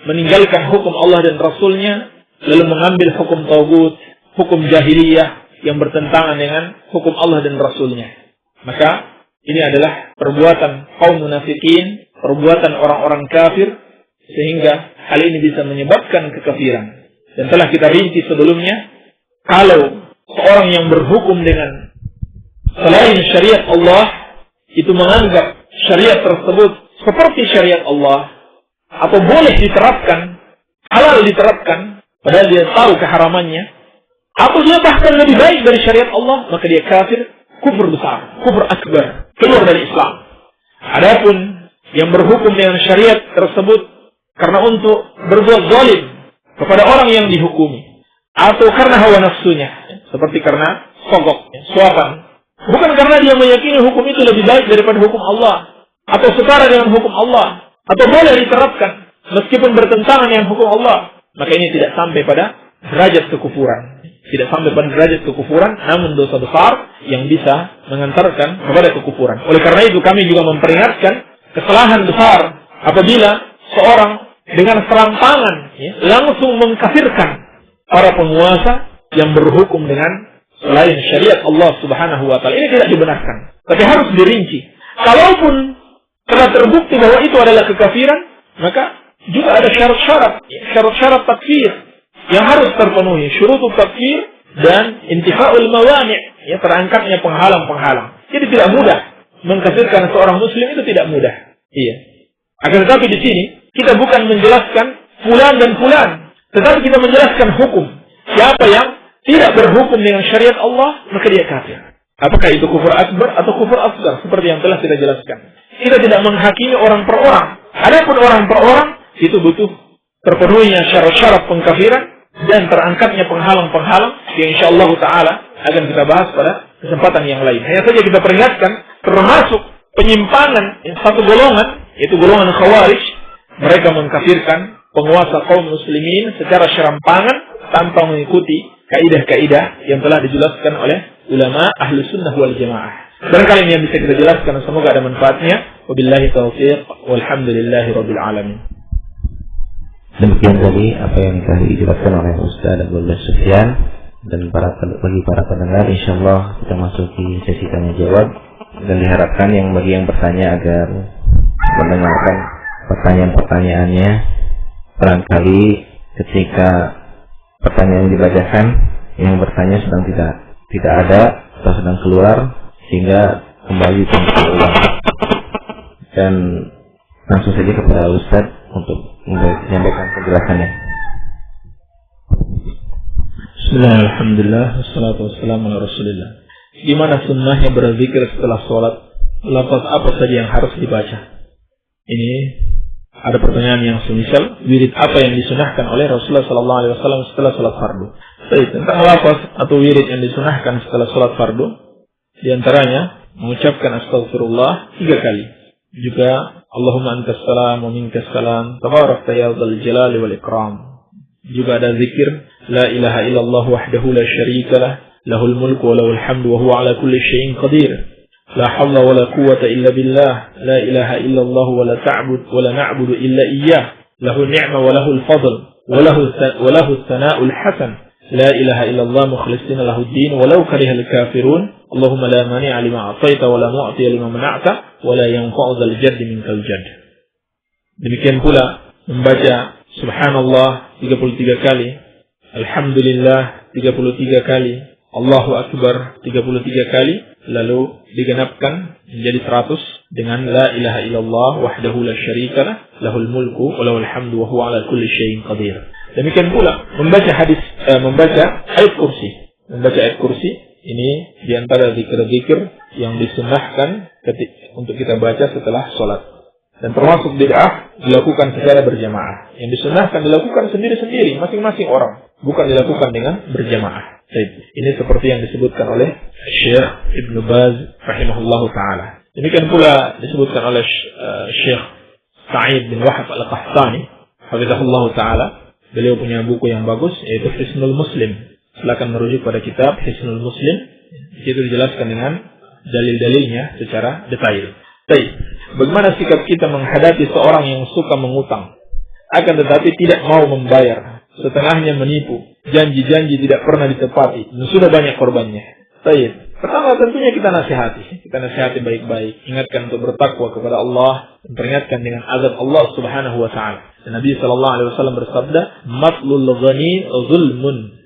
meninggalkan hukum Allah dan Rasulnya lalu mengambil hukum tagut, hukum jahiliyah yang bertentangan dengan hukum Allah dan Rasulnya. Maka ini adalah perbuatan kaum munafikin, perbuatan orang-orang kafir, sehingga hal ini bisa menyebabkan kekafiran. Dan telah kita rinci sebelumnya, kalau seorang yang berhukum dengan selain syariat Allah, itu menganggap syariat tersebut seperti syariat Allah, atau boleh diterapkan, halal diterapkan, padahal dia tahu keharamannya, atau dia bahkan lebih baik dari syariat Allah, maka dia kafir, kufur besar, kufur akbar, keluar dari Islam. Adapun yang berhukum dengan syariat tersebut karena untuk berbuat zalim kepada orang yang dihukumi, atau karena hawa nafsunya, seperti karena sogok, suapan, bukan karena dia meyakini hukum itu lebih baik daripada hukum Allah, atau setara dengan hukum Allah, atau boleh diterapkan meskipun bertentangan dengan hukum Allah, maka ini tidak sampai pada derajat kekufuran. Tidak sampai pada derajat kekufuran, namun dosa besar yang bisa mengantarkan kepada kekufuran. Oleh karena itu kami juga memperingatkan kesalahan besar apabila seorang dengan serampangan langsung mengkafirkan para penguasa yang berhukum dengan selain syariat Allah Subhanahu wa taala. Ini tidak dibenarkan, tapi harus dirinci. Kalaupun telah terbukti bahwa itu adalah kekafiran, maka juga ada syarat-syarat takfir yang harus terpenuhi, syurutut takfir dan intifa'ul mawani', ya terangkatnya penghalang-penghalang. Jadi tidak mudah mengkafirkan seorang muslim, itu tidak mudah. Iya. Akan tetapi di sini kita bukan menjelaskan fulan dan fulan, tetapi kita menjelaskan hukum. Siapa yang tidak berhukum dengan syariat Allah, maka dia kafir. Apakah itu kufur akbar atau kufur asghar, seperti yang telah kita jelaskan. Kita tidak menghakimi orang per orang. Adapun orang per orang itu butuh terpenuhinya syarat-syarat pengkafiran dan terangkatnya penghalang-penghalang yang insyaallah ta'ala akan kita bahas pada kesempatan yang lain. Hanya saja kita peringatkan termasuk penyimpangan satu golongan, yaitu golongan Khawarij, mereka mengkafirkan penguasa kaum muslimin secara serampangan tanpa mengikuti kaidah-kaidah yang telah dijelaskan oleh ulama ahlu sunnah wal jamaah. Barangkali ini yang bisa kita jelaskan, semoga ada manfaatnya. Wabillahi taufiq walhamdulillahi rabbil alamin. Demikian tadi apa yang telah dijelaskan oleh Ustaz Abdullah Sufyan, dan bagi para pendengar, insyaallah kita masuki sesi tanya jawab, dan diharapkan bagi yang bertanya agar mendengarkan pertanyaan-pertanyaannya. Barangkali ketika pertanyaan dibacakan, yang bertanya sedang tidak ada atau sedang keluar, sehingga kembali ulang. Dan langsung saja kepada Ustaz untuk menyampaikan penjelasannya. Bismillahirrahmanirrahim. Alhamdulillah, wassalatu wassalamu ala Rasulillah. Gimana sunnahnya berzikir setelah sholat? Lafaz apa saja yang harus dibaca? Ini ada pertanyaan yang semisal, wirid apa yang disunahkan oleh Rasulullah SAW setelah sholat fardu? Tentang lafaz atau wirid yang disunahkan setelah sholat fardu, di antaranya mengucapkan astaghfirullah 3 kali. Juga Allahumma antas salam wa minkas salam, tabarakta ya dzal jalali wal ikram. Juga ada zikir la ilaha illallah wahdahu la syarika lah, lahul mulku wa lahul hamdu wa huwa ala kulli syai'in qadir. La hawla wa la quwwata illa billah, la ilaha illallah wa la na'budu illa iyyah. Lahu ni'ma wa lahul fadl wa lahu thana'ul hasan. La ilaha illallah mukhlishina lahu ad-din walau karihal kafirun. Allahumma la mani'a lima a'taita wa la mu'tiya lima mana'ta wa la yanfa'u dzal jaddi minkal jadd. Demikian pula membaca subhanallah 33 kali, alhamdulillah 33 kali, Allahu akbar 33 kali, lalu digenapkan menjadi 100 dengan la ilaha illallah wahdahu la syarika lah, lahul mulku wa lahul hamdu wa huwa ala kulli syai'in qadir. Demikian pula membaca ayat kursi. Membaca ayat kursi ini di antara zikir-zikir yang disunnahkan untuk kita baca setelah sholat. Dan termasuk bid'ah dilakukan secara berjamaah. Yang disunnahkan dilakukan sendiri-sendiri, masing-masing orang, bukan dilakukan dengan berjamaah. Ini seperti yang disebutkan oleh Syekh Ibn Baz rahimahullahu ta'ala. Demikian pula disebutkan oleh Syekh Sa'id bin Wahab al-Qahtani hafizahullahu ta'ala. Beliau punya buku yang bagus, yaitu Hisnul Muslim. Silakan merujuk pada kitab Hisnul Muslim. Di situ dijelaskan dengan dalil-dalilnya secara detail. Bagaimana sikap kita menghadapi seorang yang suka mengutang, akan tetapi tidak mau membayar, setengahnya menipu, janji-janji tidak pernah ditepati, dan sudah banyak korbannya. Pertama tentunya kita nasihati baik-baik, ingatkan untuk bertakwa kepada Allah, dan peringatkan dengan azab Allah Subhanahu wa taala. Dan Nabi sallallahu alaihi wasallam bersabda, "Matlul ghani zulmun."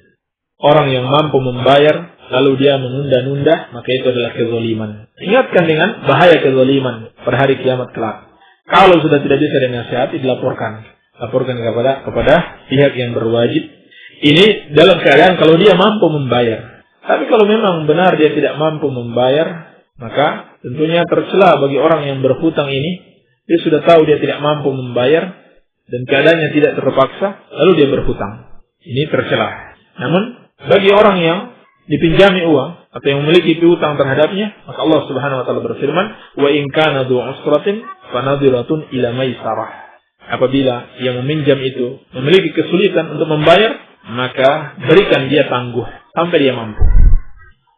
Orang yang mampu membayar lalu dia menunda-nunda, maka itu adalah kezaliman. Ingatkan dengan bahaya kezaliman pada hari kiamat kelak. Kalau sudah tidak bisa dinasihati, laporkan kepada pihak yang berwajib. Ini dalam keadaan kalau dia mampu membayar. Tapi kalau memang benar dia tidak mampu membayar, maka tentunya tercela bagi orang yang berhutang ini. Dia sudah tahu dia tidak mampu membayar dan keadaannya tidak terpaksa, lalu dia berhutang. Ini tercela. Namun bagi orang yang dipinjami uang atau yang memiliki piutang terhadapnya, maka Allah Subhanahu wa taala berfirman, "Wa in kana dzu usratin fanadhiratun ila maisarah." Apabila yang meminjam itu memiliki kesulitan untuk membayar, maka berikan dia tangguh sampai dia mampu.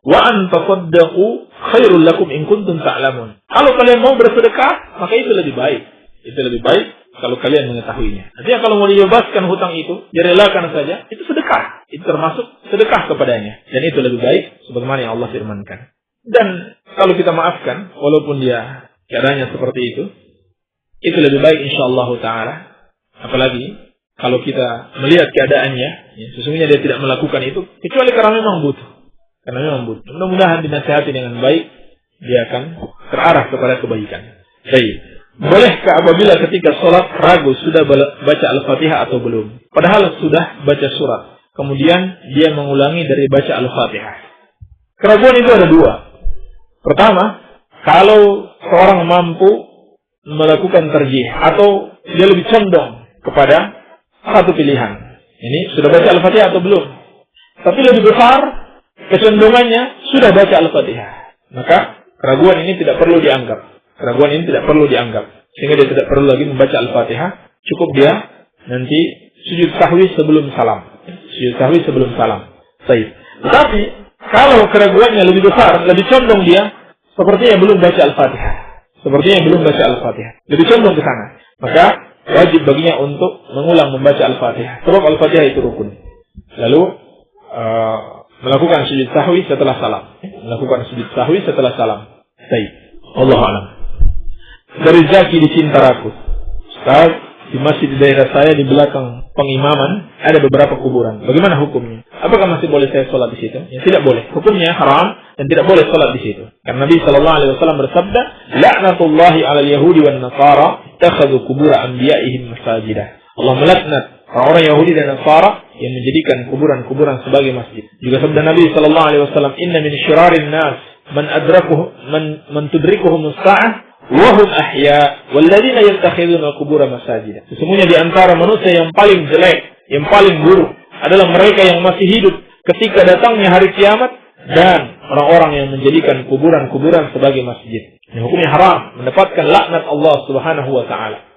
Wa an tasaddaqu khairul lakum in kuntum ta'lamun. Kalau kalian mau bersedekah, maka itu lebih baik. Itu lebih baik kalau kalian mengetahuinya. Artinya kalau mau dibebaskan hutang itu, direlakan saja, itu sedekah. Itu termasuk sedekah kepadanya. Dan itu lebih baik sebagaimana yang Allah firmankan. Dan kalau kita maafkan, walaupun dia keadaannya seperti itu lebih baik insyaallah ta'ala. Apalagi kalau kita melihat keadaannya, sesungguhnya dia tidak melakukan itu kecuali karena memang butuh. Mudah-mudahan dinasihati dengan baik, dia akan terarah kepada kebaikan. Baik. Bolehkah apabila ketika sholat ragu sudah baca Al-Fatihah atau belum? Padahal sudah baca surat, kemudian dia mengulangi dari baca Al-Fatihah. Keraguan itu ada dua. Pertama, kalau seorang mampu melakukan tarjih atau dia lebih condong kepada satu pilihan. Ini sudah baca Al-Fatihah atau belum? Tapi lebih besar kecondongannya sudah baca Al-Fatihah. Maka keraguan ini tidak perlu dianggap. Sehingga dia tidak perlu lagi membaca Al-Fatihah. Cukup dia nanti sujud sahwi sebelum salam. Sujud sahwi sebelum salam. Baik. Tetapi kalau keraguannya lebih besar, lebih condong dia sepertinya belum baca Al-Fatihah. Lebih condong ke sana. Maka wajib baginya untuk mengulang membaca Al-Fatihah. Sebab Al-Fatihah itu rukun. Lalu melakukan sujud sahwi setelah salam. Baik. Allahu a'lam. Dari Zaki di Cintaraku. Ustaz, di masjid di daerah saya di belakang pengimaman ada beberapa kuburan. Bagaimana hukumnya? Apakah masih boleh saya sholat di situ? Ya, tidak boleh. Hukumnya haram dan tidak boleh sholat di situ. Karena Nabi SAW bersabda, "La'natullahi 'alal yahudi wan nasara ittakhadhu qubur anbiya'ihim masajidah." Allah melaknat orang-orang Yahudi dan Nasara yang menjadikan kuburan-kuburan sebagai masjid. Juga sabda Nabi SAW, "Inna min syirarin nas man tudrikuhum as-sa'ah wa hum ahya walladzina yattakhiduna al-qubura masajida." Sesungguhnya di antara manusia yang paling jelek, yang paling buruk adalah mereka yang masih hidup ketika datangnya hari kiamat dan orang-orang yang menjadikan kuburan-kuburan sebagai masjid. Ini hukumnya haram, mendapatkan laknat Allah Subhanahu wa taala.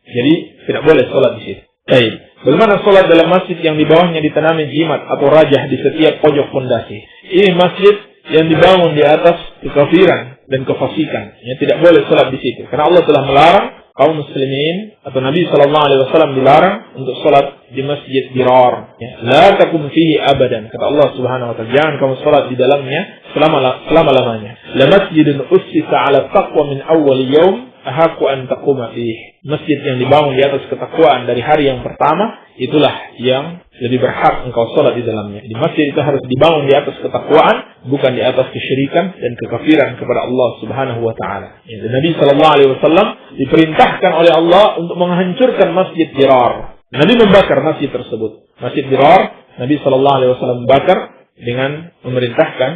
Jadi tidak boleh sholat di situ. Baik. Bagaimana sholat dalam masjid yang di bawahnya ditanami jimat atau rajah di setiap pojok fondasi? Ini masjid yang dibangun di atas kekafiran dan kefasikan. Ya, tidak boleh sholat di situ. Karena Allah telah melarang kaum muslimin atau Nabi SAW dilarang untuk sholat di masjid dirar. Ya. La takum fihi abadan. Kata Allah Subhanahu wa taala, jangan kamu sholat di dalamnya selama-lamanya. La masjidun ussisa 'ala taqwa min awwal yaum ahaqqu an taquma fihi. Masjid yang dibangun di atas ketakwaan dari hari yang pertama, itulah yang lebih berhak engkau sholat di dalamnya. Di masjid itu harus dibangun di atas ketakwaan, bukan di atas kesyirikan dan kekafiran kepada Allah Subhanahu wa taala. Nabi SAW diperintahkan oleh Allah untuk menghancurkan masjid dirar. Nabi membakar masjid tersebut. Masjid dirar, Nabi SAW bakar dengan memerintahkan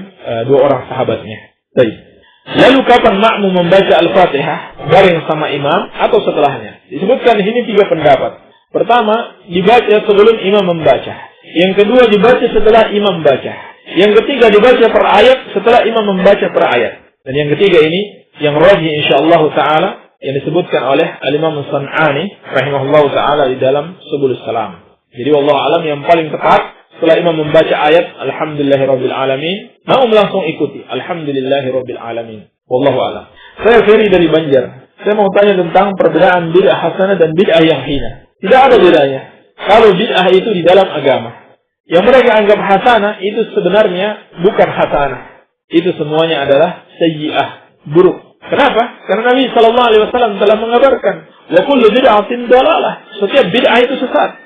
dua orang sahabatnya. Baik. Lalu kapan makmum membaca Al-Fatihah bareng sama imam atau setelahnya? Disebutkan di sini 3 pendapat. Pertama, dibaca sebelum imam membaca. Yang kedua, dibaca setelah imam membaca. Yang ketiga, dibaca per ayat setelah imam membaca per ayat. Dan yang ketiga ini yang rajih insyaallah taala yang disebutkan oleh Al-Imam As-San'ani rahimahullah taala di dalam Subulus Salam. Jadi wallahu alam yang paling tepat setelah imam membaca ayat Alhamdulillahirabbil alamin, makmum langsung ikuti Alhamdulillahirabbil alamin. Wallahu a'lam. Saya Ferry dari Banjar. Saya mau tanya tentang perbedaan bid'ah hasanah dan bid'ah yang hina. Tidak ada bedanya. Kalau bid'ah itu di dalam agama, yang mereka anggap hasanah itu sebenarnya bukan hasanah. Itu semuanya adalah sayyi'ah, buruk. Kenapa? Karena Nabi SAW telah mengabarkan, wa kullu bid'atin dalalah. Setiap bid'ah itu sesat.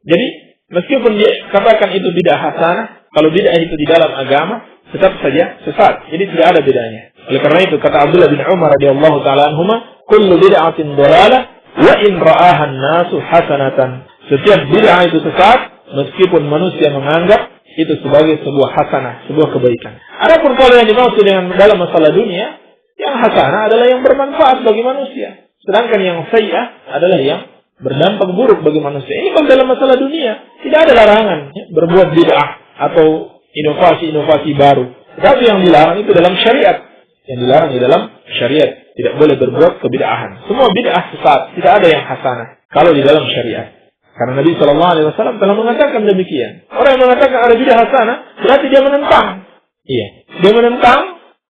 Jadi meskipun dia katakan itu bid'ah hasanah, kalau bid'ah itu di dalam agama, tetap saja sesat. Jadi tidak ada bedanya. Oleh karena itu kata Abdullah bin Umar radhiyallahu taala anhuma, kullu bid'atin dalalah wa in ra'aha an-nasu hasanatan. Setiap bid'ah itu sesat meskipun manusia menganggap itu sebagai sebuah hasanah, sebuah kebaikan. Adapun kalau yang dimaksud dengan dalam masalah dunia, yang hasanah adalah yang bermanfaat bagi manusia. Sedangkan yang sayyi'ah adalah yang berdampak buruk bagi manusia. Ini kalau dalam masalah dunia, tidak ada larangan berbuat bid'ah atau inovasi-inovasi baru. Tetapi yang dilarang itu dalam syariat. Yang dilarang di dalam syariat. Tidak boleh berbuat kebid'ahan. Semua bid'ah sesat. Tidak ada yang hasanah kalau di dalam syariat. Karena Nabi SAW telah mengatakan demikian. Orang yang mengatakan ada bid'ah hasanah, berarti dia menentang. Iya. Dia menentang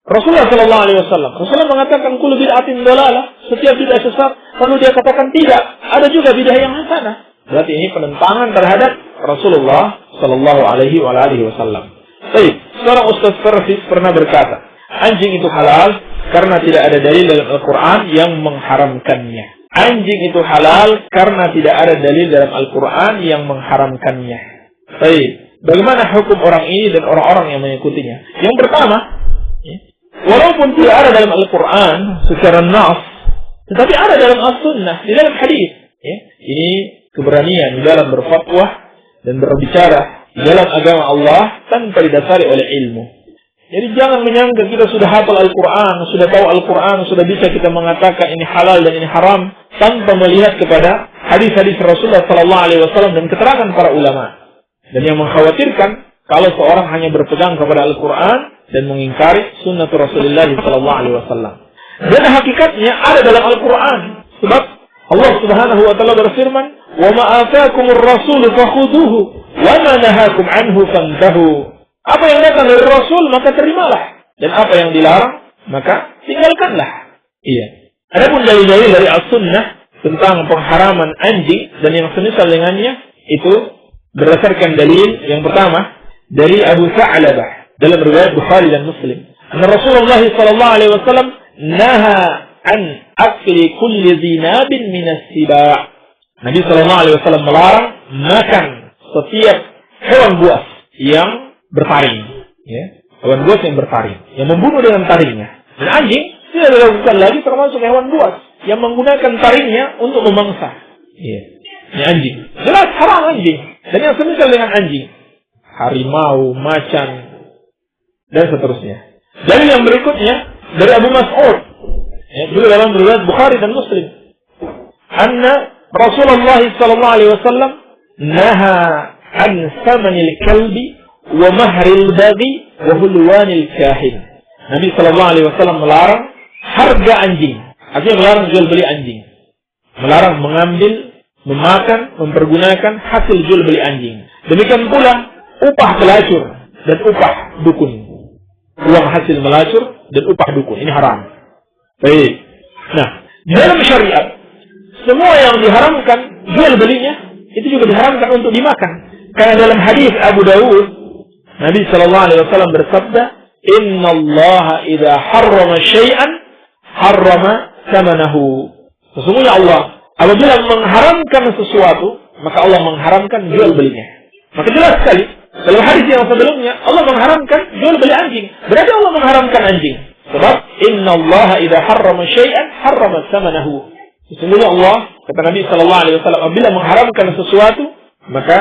Rasulullah SAW. Rasulullah mengatakan kullu bid'atin dalalah. Setiap bid'ah sesat. Lalu dia katakan tidak. Ada juga bid'ah yang hasanah. Berarti ini penentangan terhadap Rasulullah SAW. Baik, seorang ustaz Persis pernah berkata, anjing itu halal karena tidak ada dalil dalam Al-Quran yang mengharamkannya. Anjing itu halal karena tidak ada dalil dalam Al-Quran yang mengharamkannya. Baik, bagaimana hukum orang ini dan orang-orang yang mengikutinya? Yang pertama, walaupun tidak ada dalam Al-Quran secara nas, tetapi ada dalam As-Sunnah, di dalam hadis. Ini keberanian di dalam berfatwa dan berbicara di dalam agama Allah tanpa didasari oleh ilmu. Jadi jangan menyangka kita sudah hafal Al-Quran, sudah tahu Al-Quran, sudah bisa kita mengatakan ini halal dan ini haram tanpa melihat kepada hadis-hadis Rasulullah SAW dan keterangan para ulama. Dan yang mengkhawatirkan kalau seorang hanya berpegang kepada Al-Quran dan mengingkari sunnah Rasulullah SAW. Dan hakikatnya ada dalam Al-Quran. Sebab Allah Subhanahu wa taala berfirman, "Wa ma ataakumur rasul fakhuduhu wa ma nahakum anhu fantahu." Apa yang datang dari Rasul maka terimalah, dan apa yang dilarang maka tinggalkanlah. Iya. Adapun dalil-dalil dari As-Sunnah tentang pengharaman anjing dan yang semisal dengannya itu berdasarkan dalil yang pertama dari Abu Sa'labah dalam riwayat Bukhari dan Muslim. Anna Rasulullah sallallahu alaihi wasallam naha an akli kulli dhinabin min as-siba'. Nabi sallallahu alaihi wasallam melarang makan setiap hewan buas yang bertaring, ya. Hewan buas yang bertaring, yang membunuh dengan taringnya. Dan anjing tidak dilakukan lagi termasuk hewan buas yang menggunakan taringnya untuk memangsa. Ya. Ini anjing. Jelas haram anjing. Dan yang semisal dengan anjing, harimau, macan, dan seterusnya. Dalil yang berikutnya dari Abu Mas'ud, ya, juga dalam riwayat Bukhari dan Muslim. Anna Rasulullah sallallahu alaihi wasallam naha an samanil kalbi wa mahril baghi wa hulwanil kahin. Nabi sallallahu alaihi wasallam melarang harga anjing. Artinya melarang jual beli anjing. Melarang mengambil, memakan, mempergunakan hasil jual beli anjing. Demikian pula upah pelacur dan upah dukun. Uang hasil melacur dan upah dukun. Ini haram. Baik. Nah, dalam syariat semua yang diharamkan jual belinya itu juga diharamkan untuk dimakan. Karena dalam hadis Abu Dawud, Nabi sallallahu alaihi wasallam bersabda, "Inna Allah idza harrama syai'an harrama thamanahu." Sesungguhnya Allah apabila mengharamkan sesuatu, maka Allah mengharamkan jual belinya. Maka jelas sekali dalam hadis yang sebelumnya Allah mengharamkan jual beli anjing. Berarti Allah mengharamkan anjing. Sebab Inna Allah idza harrama syai'an harrama thamanahu. Sesungguhnya Allah, kata Nabi sallallahu alaihi wasallam, apabila mengharamkan sesuatu, maka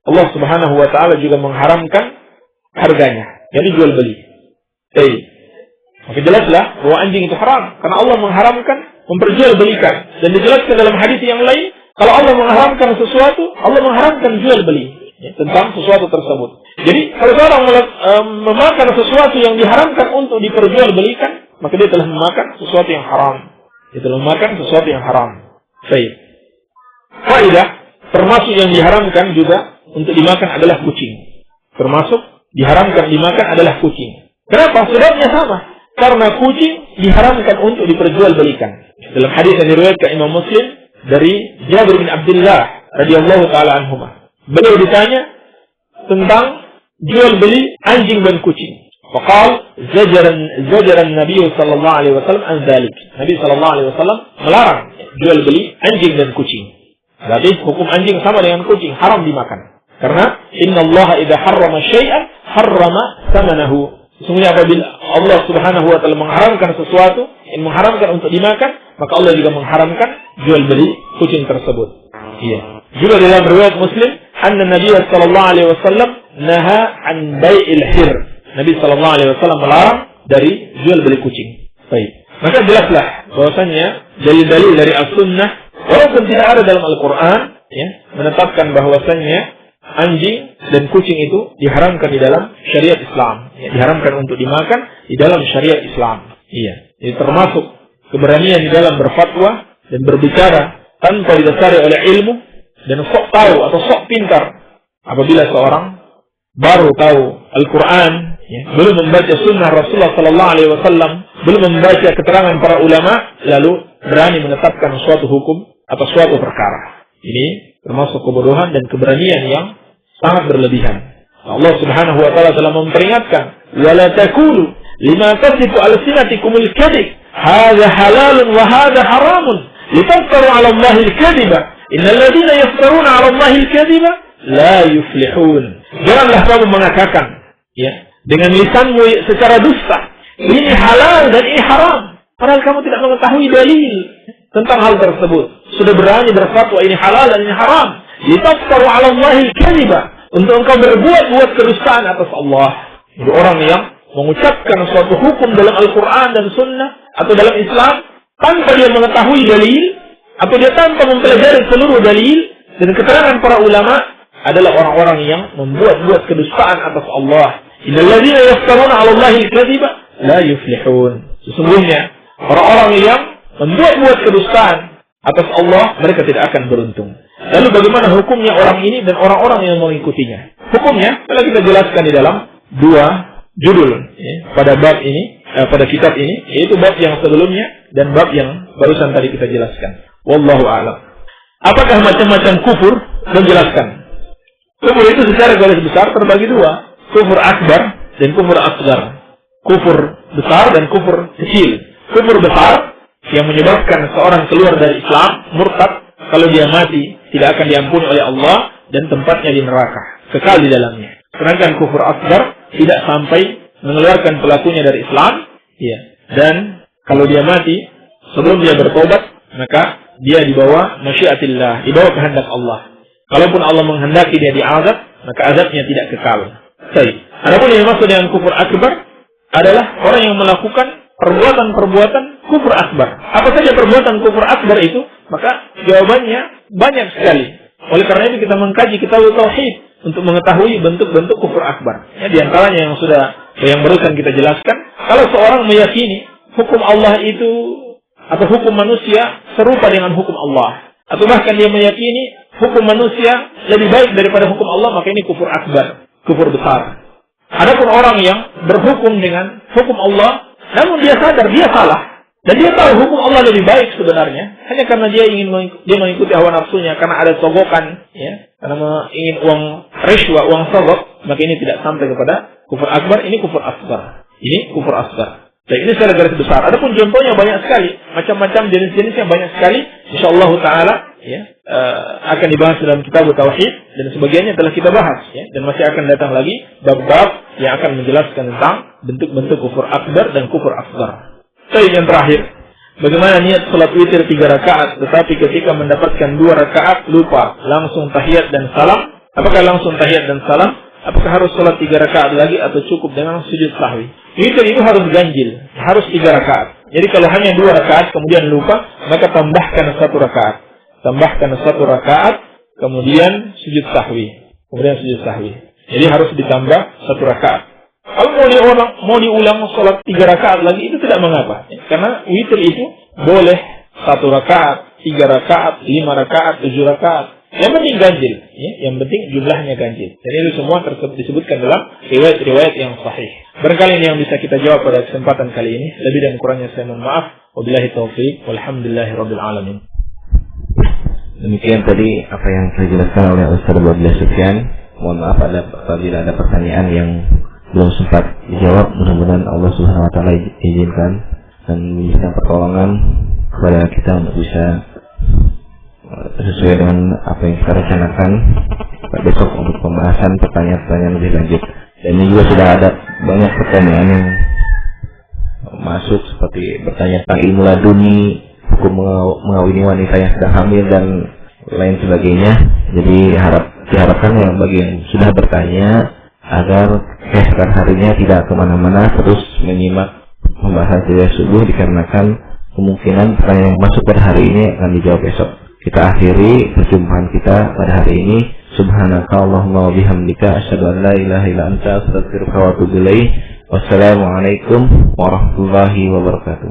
Allah Subhanahu wa taala juga mengharamkan harganya, jadi jual beli. Maka jelaslah bahwa anjing itu haram karena Allah mengharamkan memperjualbelikan. Dan dijelaskan dalam hadis yang lain, kalau Allah mengharamkan sesuatu, Allah mengharamkan jual beli tentang sesuatu tersebut. Jadi kalau seorang memakan sesuatu yang diharamkan untuk diperjualbelikan, maka dia telah memakan sesuatu yang haram. Dia telah memakan sesuatu yang haram. Faidah, termasuk yang diharamkan juga untuk dimakan adalah kucing. Termasuk diharamkan dimakan adalah kucing. Kenapa? Sebabnya sama. Karena kucing diharamkan untuk diperjualbelikan. Dalam hadis yang diriwayatkan Imam Muslim dari Jabir bin Abdullah radhiyallahu taala anhuma. Beliau ditanya tentang jual beli anjing dan kucing. Faqal zajaran Nabi sallallahu alaihi wasallam an dzalik. Nabi sallallahu alaihi wasallam melarang jual beli anjing dan kucing. Berarti hukum anjing sama dengan kucing, haram dimakan. Karena innallaha idza harrama syai'an harrama thamanahu. Sesungguhnya apabila Allah Subhanahu wa taala mengharamkan sesuatu, yang mengharamkan untuk dimakan, maka Allah juga mengharamkan jual beli kucing tersebut. Iya. Juga dalam riwayat Muslim, anna Nabi sallallahu alaihi wasallam naha an bai'il hir. Nabi sallallahu alaihi wasallam melarang dari jual beli kucing. Baik. Maka jelaslah bahwasanya dalil-dalil dari As-Sunnah walaupun tidak ada dalam Al-Qur'an, ya, menetapkan bahwasanya anjing dan kucing itu diharamkan di dalam syariat Islam, ya, diharamkan untuk dimakan di dalam syariat Islam. Iya. Ini termasuk keberanian di dalam berfatwa dan berbicara tanpa didasari oleh ilmu dan sok tahu atau sok pintar. Apabila seorang baru tahu Al-Quran, ya, belum membaca sunnah Rasulullah Sallallahu Alaihi Wasallam, belum membaca keterangan para ulama, lalu berani menetapkan suatu hukum atau suatu perkara. Ini termasuk kebodohan dan keberanian yang sangat berlebihan. Allah Subhanahu wa taala telah memperingatkan, "Wala taqulu lima tasifu alsinatikumul kadhib, hadza halalun wa hadza haramun, litaftaru 'ala Allahi al-kadhiba. Innal ladzina yaftaruna 'ala Allahi al-kadhiba la yuflihun." Janganlah kamu mengatakan, ya, dengan lisanmu secara dusta, ini halal dan ini haram, padahal kamu tidak mengetahui dalil tentang hal tersebut. Sudah berani berfatwa ini halal dan ini haram. Litaftaru 'ala Allahi al-kadhiba, untuk engkau berbuat kedustaan atas Allah. Itu orang yang mengucapkan suatu hukum dalam Al-Quran dan Sunnah atau dalam Islam tanpa dia mengetahui dalil atau dia tanpa mempelajari seluruh dalil dan keterangan para ulama adalah orang-orang yang membuat kedustaan atas Allah. Innal ladzina yaftaruna 'ala Allahi al-kadhiba la yuflihun. Sesungguhnya orang-orang yang membuat kedustaan atas Allah, mereka tidak akan beruntung. Lalu bagaimana hukumnya orang ini dan orang-orang yang mengikutinya? Hukumnya telah kita jelaskan di dalam 2 judul pada bab ini, pada kitab ini, yaitu bab yang sebelumnya dan bab yang barusan tadi kita jelaskan. Wallahu a'lam. Apakah macam-macam kufur? Menjelaskan. Kufur itu secara garis besar terbagi 2, kufur akbar dan kufur asgar. Kufur besar dan kufur kecil. Kufur besar yang menyebabkan seorang keluar dari Islam, murtad, kalau dia mati tidak akan diampuni oleh Allah dan tempatnya di neraka, kekal di dalamnya. Sedangkan kufur asgar tidak sampai mengeluarkan pelakunya dari Islam, dan kalau dia mati sebelum dia bertobat, maka dia di bawah masyiatillah, di bawah kehendak Allah. Kalaupun Allah menghendaki dia diazab, maka azabnya tidak kekal. Baik. Adapun yang dimaksud dengan kufur akbar adalah orang yang melakukan perbuatan-perbuatan kufur akbar. Apa saja perbuatan kufur akbar itu? Maka jawabannya banyak sekali. Oleh karena itu kita mengkaji kitab tauhid untuk mengetahui bentuk-bentuk kufur akbar. Di antaranya yang barusan kita jelaskan, kalau seorang meyakini hukum Allah itu atau hukum manusia serupa dengan hukum Allah, atau bahkan dia meyakini hukum manusia lebih baik daripada hukum Allah, maka ini kufur akbar, kufur besar. Adapun orang yang berhukum dengan hukum Allah, namun dia sadar dia salah dan dia tahu hukum Allah lebih baik sebenarnya, hanya karena dia mengikuti hawa nafsunya karena ada sogokan, karena ingin uang rishwa, uang sogok, maka ini tidak sampai kepada kufur akbar. Ini kufur asgar. Ini kufur asgar. Dan ini secara garis besar. Adapun contohnya banyak sekali, macam-macam jenis-jenisnya banyak sekali. Insyaallah taala akan dibahas dalam kitab tauhid dan sebagiannya telah kita bahas, dan masih akan datang lagi bab-bab yang akan menjelaskan tentang bentuk-bentuk kufur akbar dan kufur asgar. Yang terakhir, bagaimana niat salat witir 3 rakaat tetapi ketika mendapatkan 2 rakaat lupa langsung tahiyat dan salam? Apakah langsung tahiyat dan salam? Apakah harus salat 3 rakaat lagi atau cukup dengan sujud sahwi? Witir itu harus ganjil, harus 3 rakaat. Jadi kalau hanya 2 rakaat kemudian lupa, maka tambahkan 1 rakaat. Tambahkan 1 rakaat, kemudian sujud sahwi. Jadi harus ditambah 1 rakaat. Kalau mau diulang sholat 3 rakaat lagi, itu tidak mengapa. Karena witir itu boleh 1 rakaat, 3 rakaat, 5 rakaat, 7 rakaat. Yang penting ganjil. Yang penting jumlahnya ganjil. Dan itu semua disebutkan dalam riwayat-riwayat yang sahih. Barangkali ini yang bisa kita jawab pada kesempatan kali ini. Lebih dan kurangnya saya mohon maaf. Wabillahi taufiq. Walhamdulillahirabbil alamin. Demikian tadi apa yang saya jelaskan oleh Ustaz Abdullah Sufyan. Mohon maaf apabila ada pertanyaan yang belum sempat dijawab. Mudah-mudahan Allah Subhanahu wa taala izinkan dan memberikan pertolongan kepada kita untuk bisa sesuai dengan apa yang kita rencanakan besok untuk pembahasan pertanyaan-pertanyaan lebih lanjut. Dan ini juga sudah ada banyak pertanyaan yang masuk seperti bertanya tentang ilmu laduni, hukum mengawini wanita yang sedang hamil dan lain sebagainya. Jadi diharapkan yang bagi yang sudah bertanya agar keesokan harinya tidak kemana-mana, terus menyimak pembahasan dari subuh, dikarenakan kemungkinan pertanyaan yang masuk pada hari ini akan dijawab besok. Kita akhiri perjumpaan kita pada hari ini. Subhanaka Allahumma wa bihamdika asyhadu an la ilaha illa anta astaghfiruka wa atubu ilaik. Wassalamualaikum warahmatullahi wabarakatuh.